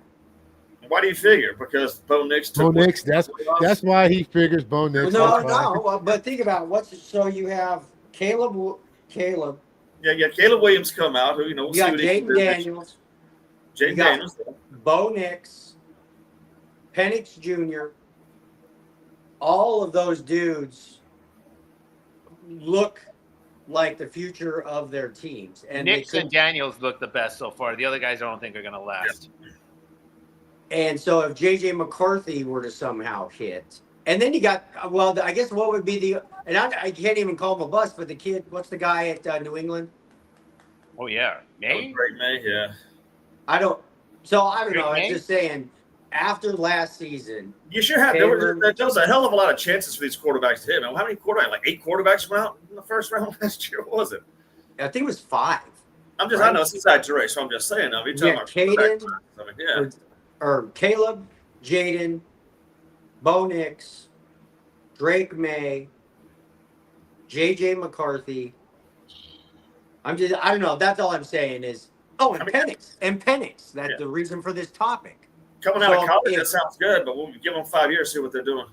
Why do you figure? Because Bo Nix. That's why he figures Bo Nix. No. But think about so you have Caleb. Yeah. Caleb Williams come out. Who we'll you got Jaden Daniels. Bo Nix, Penix Jr. All of those dudes look like the future of their teams. And Nix and Daniels look the best so far. The other guys I don't think are going to last. Yeah. And so if J.J. McCarthy were to somehow hit, and then you got, I guess what would be and I can't even call him a bust, but the kid, what's the guy at New England? Oh, yeah. May? Greg May, yeah. I don't know. I'm just saying, after last season. You sure have. There was a hell of a lot of chances for these quarterbacks to hit. How many quarterbacks? Like 8 quarterbacks went out in the first round last year? What was it? I think it was 5. I know it's inside the race, so I'm just saying. You're talking about Caden, or Caleb, Jaden, Bo Nix, Drake May, J.J. McCarthy. I don't know. That's all I'm saying is, Penix. That's the reason for this topic. Coming out of college, that sounds good, but we'll give them 5 years, see what they're doing.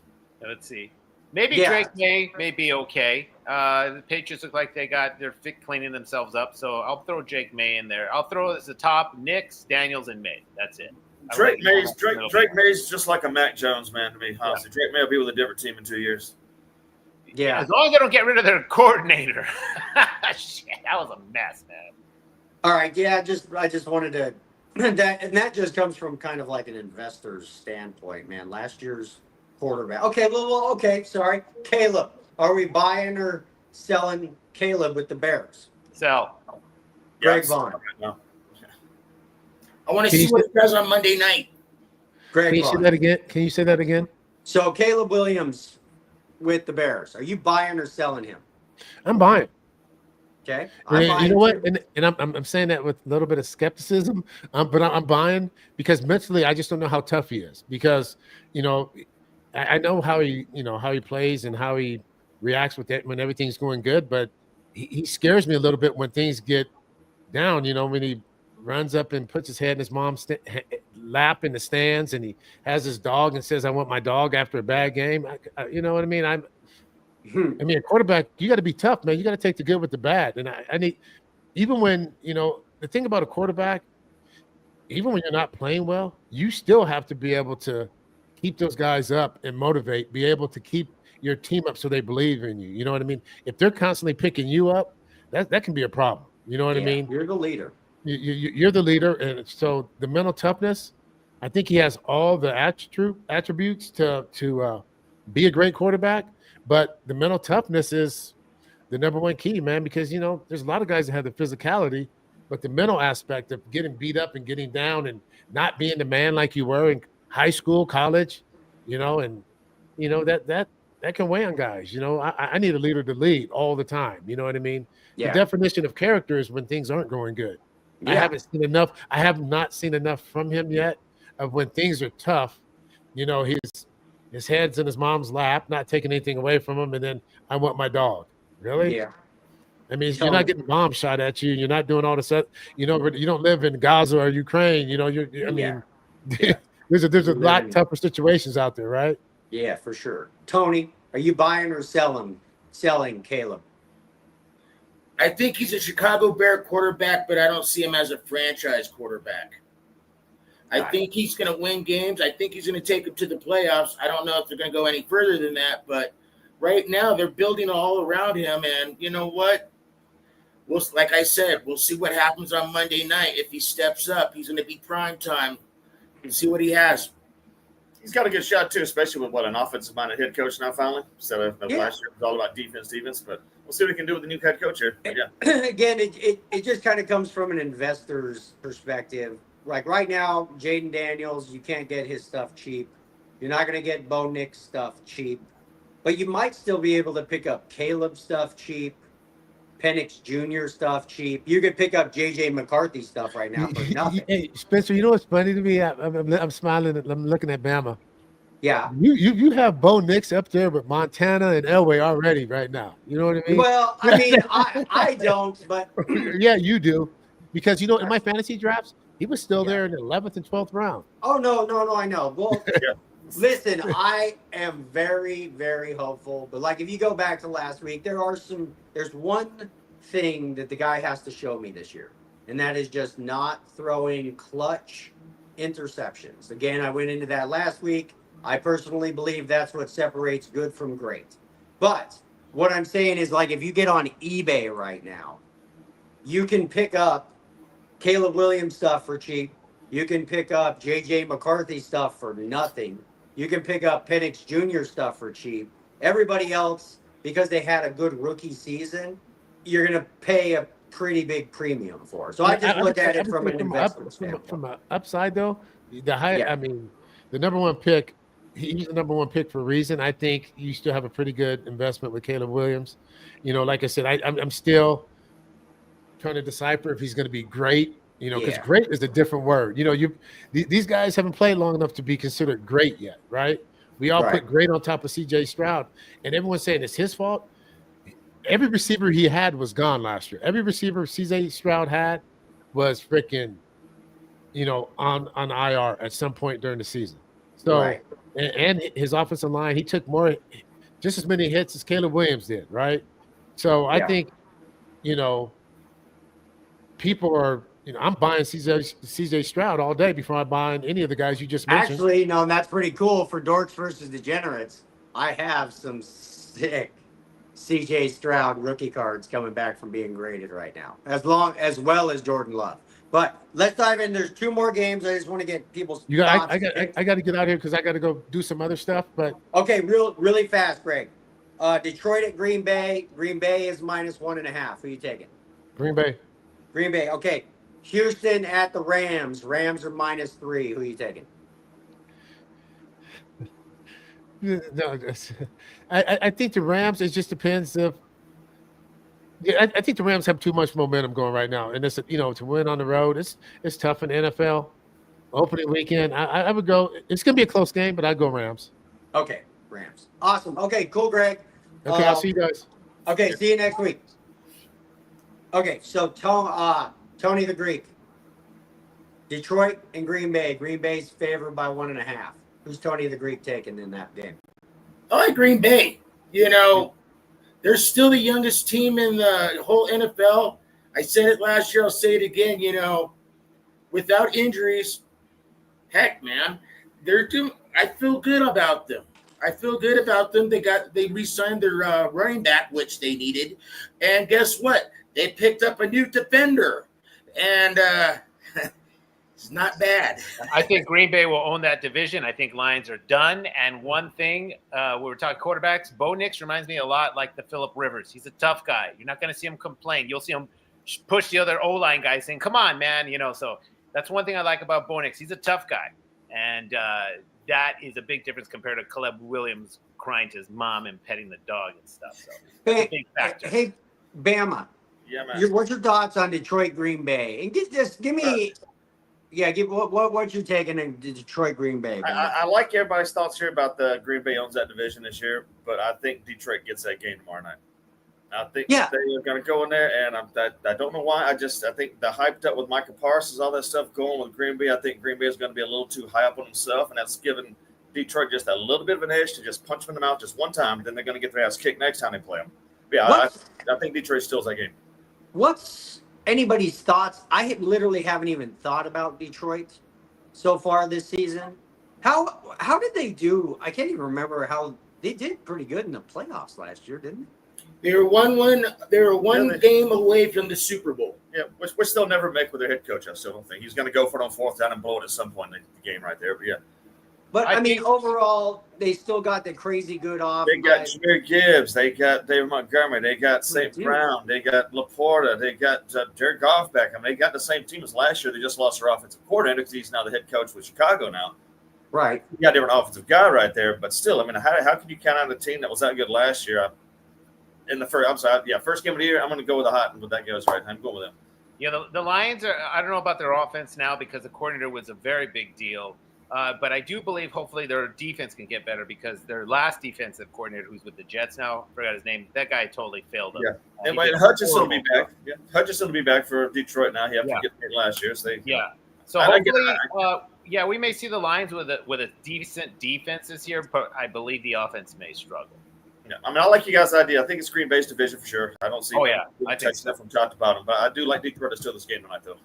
Let's see. Maybe Drake may be okay. The Patriots look like they're cleaning themselves up, so I'll throw Drake May in there. I'll throw as the top Nix, Daniels, and May. That's it. Drake May's just like a Mac Jones, man, to me, honestly. Yeah. Drake May will be with a different team in 2 years. Yeah. As long as they don't get rid of their coordinator. Shit, that was a mess, man. All right, yeah, I just wanted to that just comes from kind of like an investor's standpoint, man. Last year's quarterback. Okay, okay, sorry. Caleb, are we buying or selling Caleb with the Bears? Sell. Greg Yes. Vaughn. No. I want to Can see you what he does on Monday night. Greg Can you say Vaughn. that again? Can you say that again? So Caleb Williams with the Bears. Are you buying or selling him? I'm buying. Okay. And you know what? Too. And I'm saying that with a little bit of skepticism, but I'm buying because mentally I just don't know how tough he is. Because I know how he plays and how he reacts with it when everything's going good, but he scares me a little bit when things get down. When he runs up and puts his head in his mom's lap in the stands, and he has his dog and says, "I want my dog," after a bad game. You know what I mean? I mean, a quarterback, you got to be tough, man. You got to take the good with the bad. And I need, even when, the thing about a quarterback, even when you're not playing well, you still have to be able to keep those guys up and motivate, be able to keep your team up so they believe in you. You know what I mean? If they're constantly picking you up, that can be a problem. You know what I mean? You're the leader. You're the leader. And so the mental toughness, I think he has all the attributes to be a great quarterback. But the mental toughness is the number one key, man, because, there's a lot of guys that have the physicality, but the mental aspect of getting beat up and getting down and not being the man like you were in high school, college, that can weigh on guys. I need a leader to lead all the time. You know what I mean? Yeah. The definition of character is when things aren't going good. Yeah. I haven't seen enough. I have not seen enough from him yet of when things are tough. His head's in his mom's lap, not taking anything away from him, and then I want my dog. Really? Yeah. I mean, you're not getting bombs shot at you. You're not doing all this. You don't live in Gaza or Ukraine. There's a lot tougher situations out there, right? Yeah, for sure. Tony, are you buying or selling Caleb? I think he's a Chicago Bear quarterback, but I don't see him as a franchise quarterback. I think he's going to win games. I think he's going to take them to the playoffs. I don't know if they're going to go any further than that, but right now they're building all around him. And you know what? Like I said, we'll see what happens on Monday night. If he steps up, he's going to be prime time. We'll see what he has. He's got a good shot too, especially with an offensive-minded head coach now. Finally, instead of last year, it was all about defense. But we'll see what he can do with the new head coach here. But yeah. Again, it just kind of comes from an investor's perspective. Like right now, Jaden Daniels, you can't get his stuff cheap. You're not going to get Bo Nick's stuff cheap. But you might still be able to pick up Caleb stuff cheap, Penix Jr. stuff cheap. You could pick up J.J. McCarthy stuff right now for nothing. Hey, Spencer, you know what's funny to me? I'm smiling. I'm looking at Bama. Yeah. You have Bo Nix up there with Montana and Elway already right now. You know what I mean? Well, I mean, I don't, but yeah, you do. Because, in my fantasy drafts, he was still there in the 11th and 12th round. Oh, no, I know. Well, listen, I am very, very hopeful. But, like, if you go back to last week, there's one thing that the guy has to show me this year, and that is just not throwing clutch interceptions. Again, I went into that last week. I personally believe that's what separates good from great. But what I'm saying is, like, if you get on eBay right now, you can pick up Caleb Williams stuff for cheap. You can pick up J.J. McCarthy stuff for nothing. You can pick up Penix Jr. stuff for cheap. Everybody else, because they had a good rookie season, you're going to pay a pretty big premium for. So I just look at it from an investment standpoint. From an upside, though, the number one pick, he's the number one pick for a reason. I think you still have a pretty good investment with Caleb Williams. Like I said, I'm still trying to decipher if he's going to be great, because great is a different word. These guys haven't played long enough to be considered great yet, right? We all put great on top of C.J. Stroud, and everyone's saying it's his fault. Every receiver he had was gone last year. Every receiver C.J. Stroud had was freaking, on IR at some point during the season. So, and his offensive line, he took just as many hits as Caleb Williams did, right? So I think, people are, I'm buying CJ Stroud all day before I buy any of the guys you just mentioned. Actually, no, that's pretty cool for dorks versus degenerates. I have some sick CJ Stroud rookie cards coming back from being graded right now, as well as Jordan Love. But let's dive in. There's 2 more games. I just want to get people's thoughts. I got to get out here because I got to go do some other stuff. But okay, really fast, Greg. Detroit at Green Bay. Green Bay is -1.5. Who are you taking? Green Bay. Green Bay. Okay. Houston at the Rams. Rams are -3. Who are you taking? No, I think the Rams. It just depends if. Yeah, I think the Rams have too much momentum going right now, and it's to win on the road. It's tough in the NFL. Opening weekend, I would go. It's going to be a close game, but I'd go Rams. Okay, Rams. Awesome. Okay, cool, Greg. Okay, I'll see you guys. Okay, see you next week. Okay, so Tony the Greek. Detroit and Green Bay. Green Bay's favored by 1.5. Who's Tony the Greek taking in that game? I like Green Bay. They're still the youngest team in the whole NFL. I said it last year. I'll say it again. Without injuries, heck, man, I feel good about them. They re-signed their running back, which they needed, and guess what? They picked up a new defender, and it's not bad. I think Green Bay will own that division. I think Lions are done. And one thing, we were talking quarterbacks. Bo Nix reminds me a lot like the Phillip Rivers. He's a tough guy. You're not going to see him complain. You'll see him push the other O-line guys saying, come on, man. So that's one thing I like about Bo Nix. He's a tough guy. And that is a big difference compared to Caleb Williams crying to his mom and petting the dog and stuff. So that's a big factor. Hey, Bama. Yeah, man. What's your thoughts on Detroit, Green Bay? And give me. Yeah, what you're taking in Detroit, Green Bay. I like everybody's thoughts here about the Green Bay owns that division this year, but I think Detroit gets that game tomorrow night. I think they're going to go in there, and I don't know why. I think the hyped up with Micah Parsons, all that stuff going with Green Bay. I think Green Bay is going to be a little too high up on himself, and that's giving Detroit just a little bit of an edge to just punch them in the mouth just one time. Then they're going to get their ass kicked next time they play them. But yeah, I think Detroit steals that game. What's anybody's thoughts? I literally haven't even thought about Detroit so far this season. How did they do? I can't even remember how they did. Pretty good in the playoffs last year, didn't they? They were one game away from the Super Bowl. Yeah, which they'll never make with their head coach. I still don't think he's going to go for it on 4th down and blow it at some point in the game right there. But yeah. But I mean, overall, they still got the crazy good offense. They got Jahmyr Gibbs. They got David Montgomery. They got St. Brown. They got Laporta. They got Jared Goff back. I mean, they got the same team as last year. They just lost their offensive coordinator because he's now the head coach with Chicago now. Right. You got a different offensive guy right there. But still, I mean, how can you count out a team that was that good last year? First game of the year, I'm going to go with the hot, but that goes right. I'm going with them. Yeah, the Lions are. I don't know about their offense now because the coordinator was a very big deal. But I do believe hopefully their defense can get better because their last defensive coordinator, who's with the Jets now, forgot his name. That guy totally failed them. Yeah, and Hutchinson will be back. Yeah, Hutchinson will be back for Detroit now. He had to get paid last year. So So hopefully, we may see the Lions with a decent defense this year, but I believe the offense may struggle. Yeah, I mean, I like you guys' idea. I think it's Green Bay's division for sure. I don't see. I think so. From top to bottom, but I do like Detroit to steal this game tonight, though.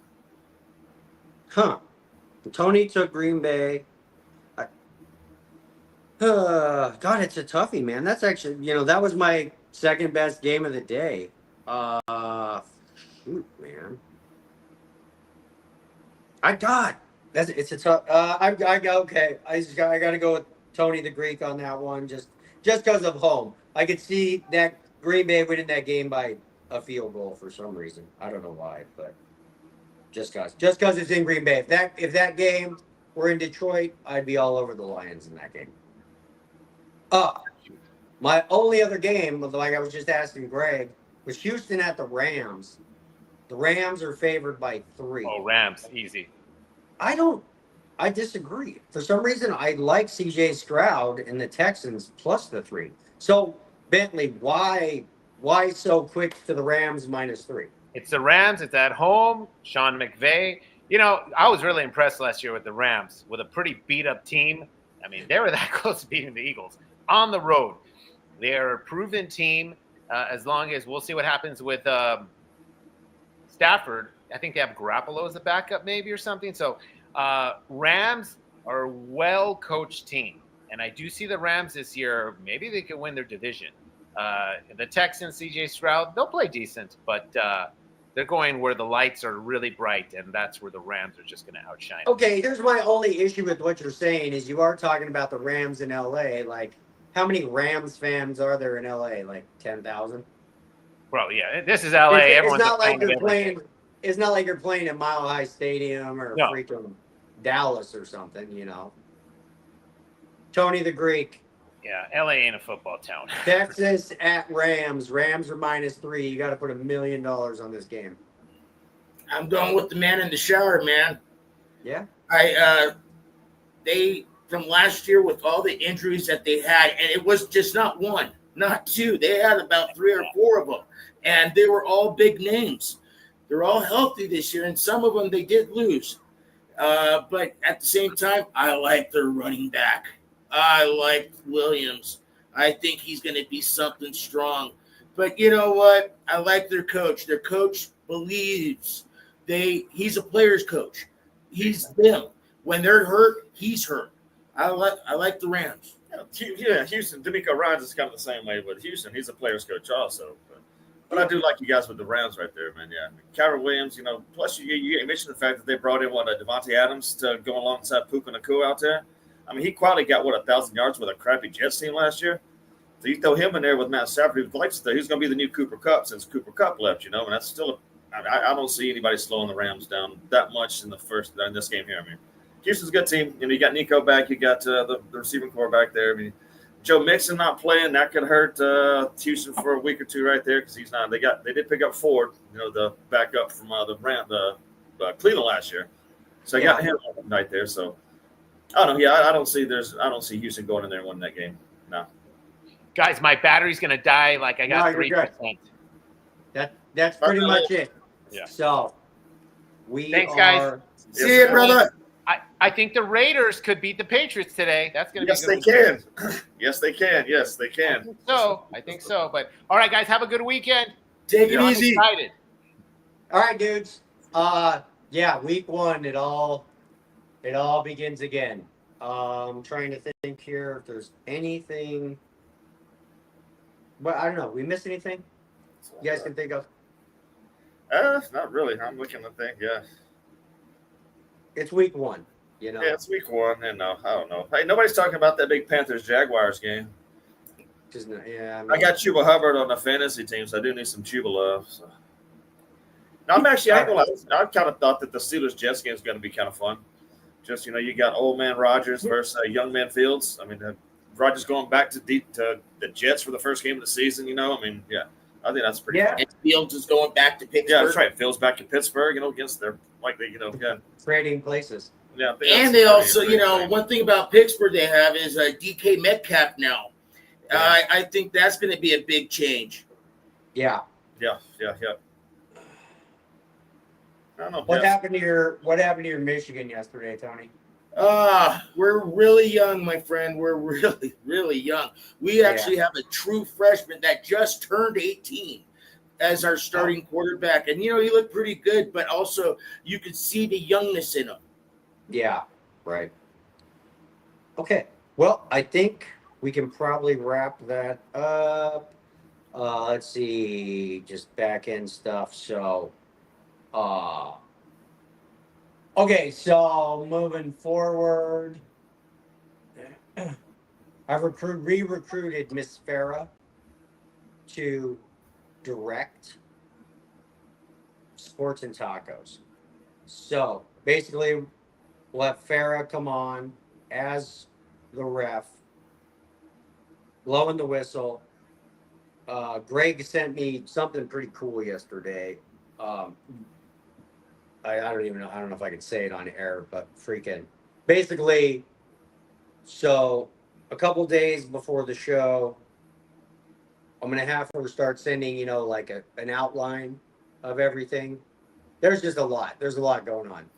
Tony took Green Bay. God, it's a toughie, man. That's actually, that was my second best game of the day. Shoot, man. It's a tough. I got to go with Tony the Greek on that one, just because of home. I could see that Green Bay winning that game by a field goal for some reason. I don't know why, but. Just because it's in Green Bay. If that game were in Detroit, I'd be all over the Lions in that game. My only other game, like I was just asking Greg, was Houston at the Rams. The Rams are favored by 3. Oh, Rams, easy. I disagree. For some reason, I like CJ Stroud and the Texans plus the 3. So, Bentley, why so quick to the Rams -3? It's the Rams. It's at home. Sean McVay. I was really impressed last year with the Rams, with a pretty beat-up team. I mean, they were that close to beating the Eagles on the road. They're a proven team. As long as we'll see what happens with Stafford. I think they have Garoppolo as a backup, maybe or something. So, Rams are a well-coached team, and I do see the Rams this year. Maybe they could win their division. The Texans, C.J. Stroud, they'll play decent, but they're going where the lights are really bright, and that's where the Rams are just going to outshine. Okay, here's my only issue with what you're saying is you are talking about the Rams in L.A. Like, how many Rams fans are there in L.A.? Like 10,000? Well, yeah, this is L.A. Everyone's it's not a like fan of you're everything. playing. It's not like you're playing at Mile High Stadium or No. freaking Dallas or something, you know. Tony the Greek. Yeah, L.A. ain't a football town. Texas at Rams. Rams are -3. You got to put $1 million on this game. I'm going with the man in the shower, man. Yeah. They from last year with all the injuries that they had, and it was just not one, not two. They had about 3 or 4 of them, and they were all big names. They're all healthy this year, and some of them they did lose. But at the same time, I like their running back. I like Williams. I think he's going to be something strong. But you know what? I like their coach. Their coach believes he's a player's coach. He's them. When they're hurt, he's hurt. I like the Rams. Yeah, Houston. D'Amico Ryans is kind of the same way, but Houston, he's a player's coach also. But I do like you guys with the Rams right there, man. Yeah, Kyron Williams. You know, plus you mentioned the fact that they brought in Devontae Adams to go alongside Puka Nacua out there. I mean, he quietly got 1,000 yards with a crappy Jets team last year. So you throw him in there with Matt Stafford, who likes to. He's going to be the new Cooper Kupp since Cooper Kupp left. You know, and that's still. I don't see anybody slowing the Rams down that much in this game here. I mean, Houston's a good team. You know, you got Nico back. You got the receiving core back there. I mean, Joe Mixon not playing, that could hurt Houston for a week or two right there because he's not. They did pick up Ford, you know, the backup from the Cleveland last year. So I got him right there. So I don't know. Yeah, I don't see Houston going in there and winning that game. No. Guys, my battery's gonna die. Like I got 3%. That's pretty much it. Yeah. So thanks, guys. See you, brother. I think the Raiders could beat the Patriots today. That's going to be good. Yes, they can. Yes, they can. Yes, they can. I think so. But all right, guys, have a good weekend. Take it easy. Excited. All right, dudes. Yeah, week 1, it all begins again. I'm trying to think here if there's anything. But I don't know. We missed anything? You guys can think of? Not really. I'm looking to think. Yeah. It's week 1. You know. Yeah, it's week 1, and I don't know. Hey, nobody's talking about that big Panthers-Jaguars game. I got Chuba Hubbard on the fantasy team, so I do need some Chuba love. So. No, I kind of thought that the Steelers-Jets game is going to be kind of fun. Just, you know, you got old man Rodgers versus young man Fields. I mean, Rodgers going back to the Jets for the first game of the season, you know. I mean, yeah, I think that's pretty fun. And Fields is going back to Pittsburgh. Yeah, that's right. Fields back to Pittsburgh, you know, against their, trading places. Yeah, and they also, you know, one thing about Pittsburgh they have is DK Metcalf now. Yeah. I think that's going to be a big change. Yeah. I don't know. What happened to your Michigan yesterday, Tony? We're really young, my friend. We're really, really young. We actually have a true freshman that just turned 18 as our starting quarterback. And, you know, he looked pretty good, but also you could see the youngness in him. Yeah, right. Okay. Well, I think we can probably wrap that up. Let's see, just back end stuff. So, okay, so moving forward, I've re-recruited Miss Farah to direct Sports and Tacos. So basically, we'll have Farah come on as the ref, blowing the whistle. Greg sent me something pretty cool yesterday. I don't even know. I don't know if I can say it on air, but freaking basically. So a couple days before the show, I'm gonna have her start sending, you know, like an outline of everything. There's just a lot. There's a lot going on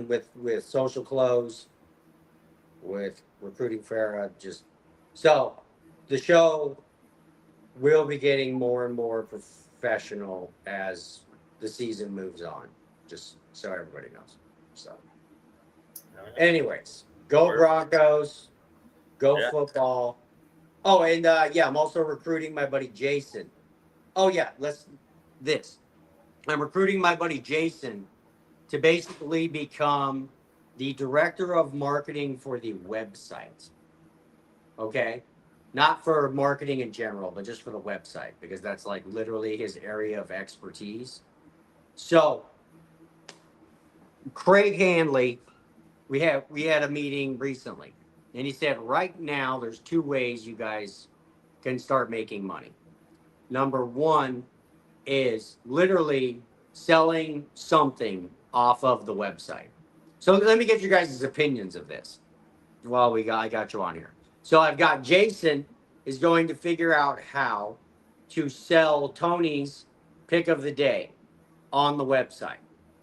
with social clothes, with recruiting Farah. Just so the show will be getting more and more professional as the season moves on. Just so everybody knows. So, anyways, go Broncos, go football. Oh, and yeah, I'm also recruiting my buddy Jason. Oh yeah, this. I'm recruiting my buddy Jason to basically become the director of marketing for the website. Okay? Not for marketing in general, but just for the website because that's like literally his area of expertise. So, Craig Hanley, we had a meeting recently, and he said right now there's two ways you guys can start making money. Number one is literally selling something off of the website. So let me get you guys' opinions of this while I got you on here. So I've got Jason is going to figure out how to sell Tony's pick of the day on the website.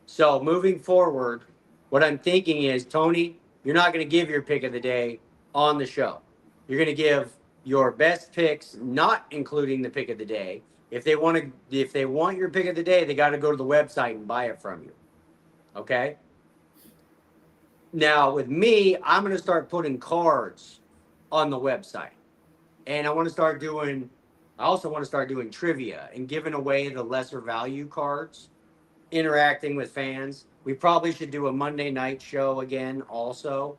So moving forward, what I'm thinking is, Tony, you're not going to give your pick of the day on the show. You're going to give your best picks, not including the pick of the day. If they want your pick of the day, they got to go to the website and buy it from you. Okay? Now, with me, I'm going to start putting cards on the website. And I also want to start doing trivia and giving away the lesser value cards, interacting with fans. We probably should do a Monday night show again also.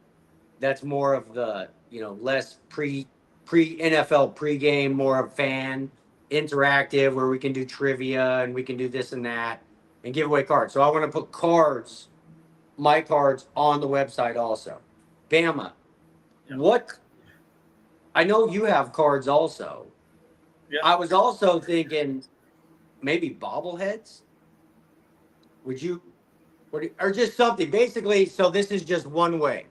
That's more of the, less pre NFL pregame, more of fan interactive where we can do trivia and we can do this and that and give away cards. So I want to put my cards on the website also. Bama, what? I know you have cards also. Yeah. I was also thinking maybe bobbleheads. Or just something? Basically, so this is just one way.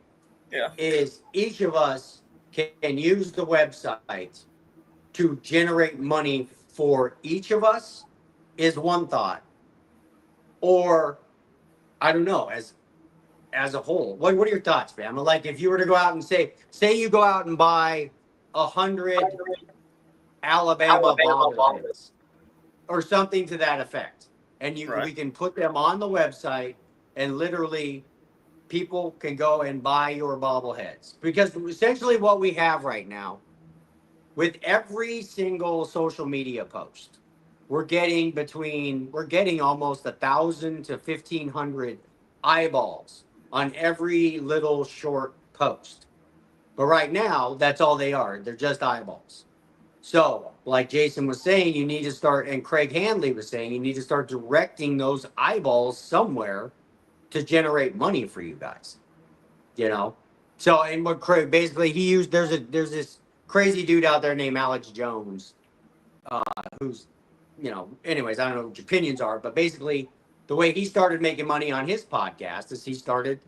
Yeah. Is each of us can use the website to generate money for each of us is one thought. Or I don't know, as a whole. What are your thoughts, Bama? Like if you were to go out and say you go out and buy 100 Alabama bobbleheads or something to that effect. And we can put them on the website and literally people can go and buy your bobbleheads. Because essentially what we have right now with every single social media post, we're getting almost 1,000 to 1,500 eyeballs on every little short post. But right now, that's all they are. They're just eyeballs. So, like Jason was saying, you need to start, and Craig Hanley was saying, you need to start directing those eyeballs somewhere to generate money for you guys. So, and what Craig basically there's this crazy dude out there named Alex Jones, who's, anyways, I don't know what your opinions are, but basically the way he started making money on his podcast is he started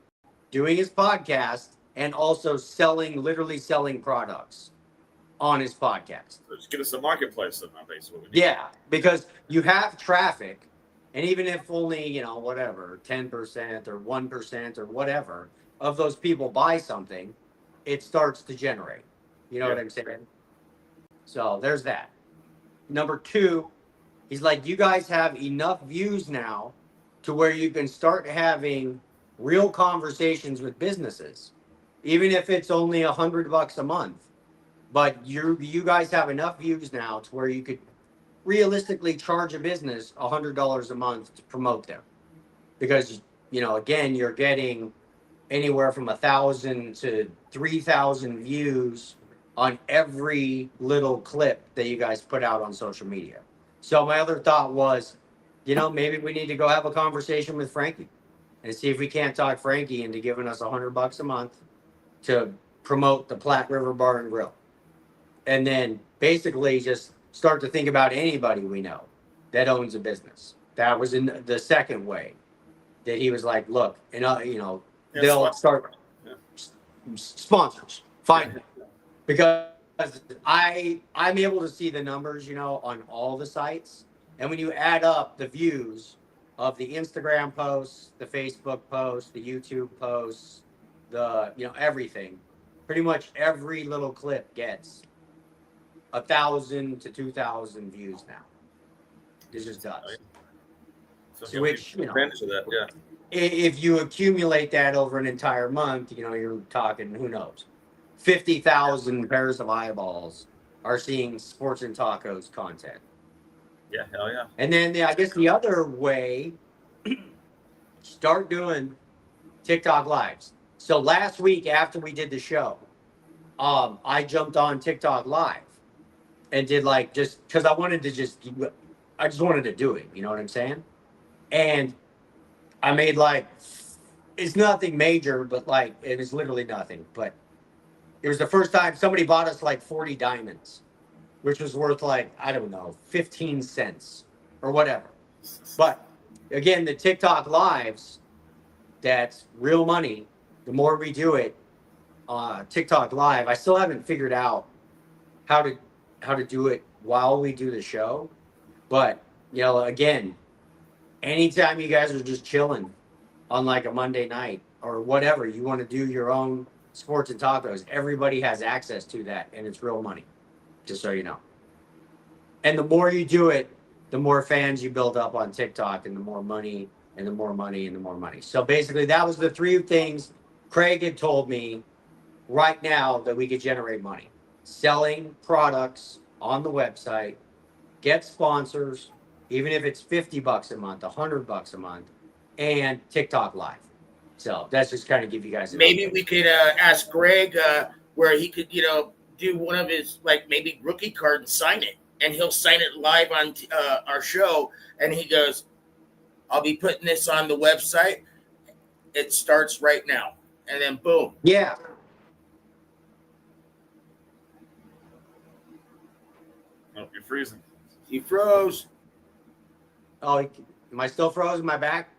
doing his podcast and also literally selling products on his podcast. So just get us a marketplace of basically. Yeah, because you have traffic, and even if only, whatever, 10% or 1% or whatever of those people buy something, it starts to generate. You know what I'm saying? So there's that. Number two, he's like, you guys have enough views now to where you can start having real conversations with businesses, even if it's only $100 a month. But you guys have enough views now to where you could realistically charge a business $100 a month to promote them, because again, you're getting anywhere from 1,000 to 3,000 views on every little clip that you guys put out on social media. So my other thought was, maybe we need to go have a conversation with Frankie and see if we can't talk Frankie into giving us $100 a month to promote the Platte River Bar and Grill. And then basically just start to think about anybody we know that owns a business. That was in the second way that he was like, look, and they'll start sponsors, fine. Because I'm able to see the numbers, on all the sites. And when you add up the views of the Instagram posts, the Facebook posts, the YouTube posts, the, everything, pretty much every little clip gets 1,000 to 2,000 views now. It just does. So Which, advantage of that, yeah. If you accumulate that over an entire month, you're talking, who knows, 50,000 pairs of eyeballs are seeing Sports and Tacos content. Yeah, hell yeah. And then I guess the other way, start doing TikTok lives. So last week after we did the show, I jumped on TikTok live and did like just because I just wanted to do it. You know what I'm saying? And I made like it's nothing major, but like it was literally nothing. But it was the first time somebody bought us like 40 diamonds, which was worth like I don't know 15 cents or whatever. But again, the TikTok lives, that's real money. The more we do it, TikTok live, I still haven't figured out how to do it while we do the show. But you know, again, anytime you guys are just chilling on like a Monday night or whatever, you want to do your own sports and tacos, everybody has access to that, and it's real money. Just so you know. And the more you do it, the more fans you build up on TikTok, and the more money, and the more money, and the more money. So basically, that was the three things Craig had told me right now that we could generate money: selling products on the website, get sponsors, even if it's $50 a month, $100 a month, and TikTok live. So that's just kind of give you guys maybe we could ask Greg where he could, do one of his like maybe rookie card and sign it, and he'll sign it live on our show. And he goes, "I'll be putting this on the website. It starts right now," and then boom. Yeah. Oh, you're freezing. He froze. Oh, am I still frozen? Am I back?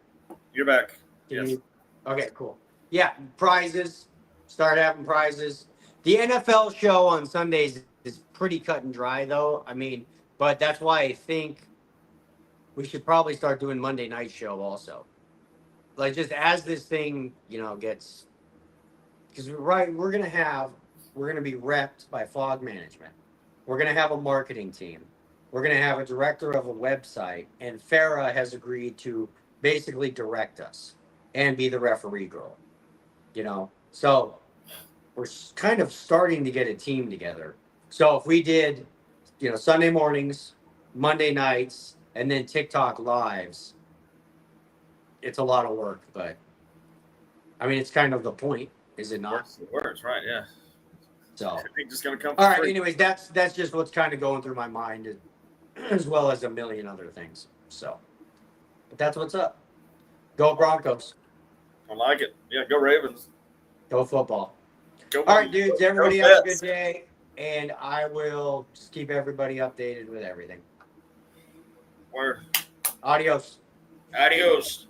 You're back. Can Yes. you- Okay, cool. Yeah, prizes. Start having prizes. The NFL show on Sundays is pretty cut and dry, though. I mean, but that's why I think we should probably start doing Monday night show also. Like, just as this thing, gets, because we're gonna be repped by Fog Management. We're gonna have a marketing team. We're gonna have a director of a website, and Farah has agreed to basically direct us and be the referee girl. So we're kind of starting to get a team together. So if we did, Sunday mornings, Monday nights, and then TikTok lives, it's a lot of work, but I mean, it's kind of the point, is it not? Words, right? Yeah. So, I think just gonna come. all right. Anyways, that's just what's kind of going through my mind, as well as a million other things. So, but that's what's up. Go Broncos. I like it. Yeah, go Ravens. Go football. Go. All right, dudes. Everybody Go have a Pets. good day, and I will just keep everybody updated with everything. Where? Adios. Adios.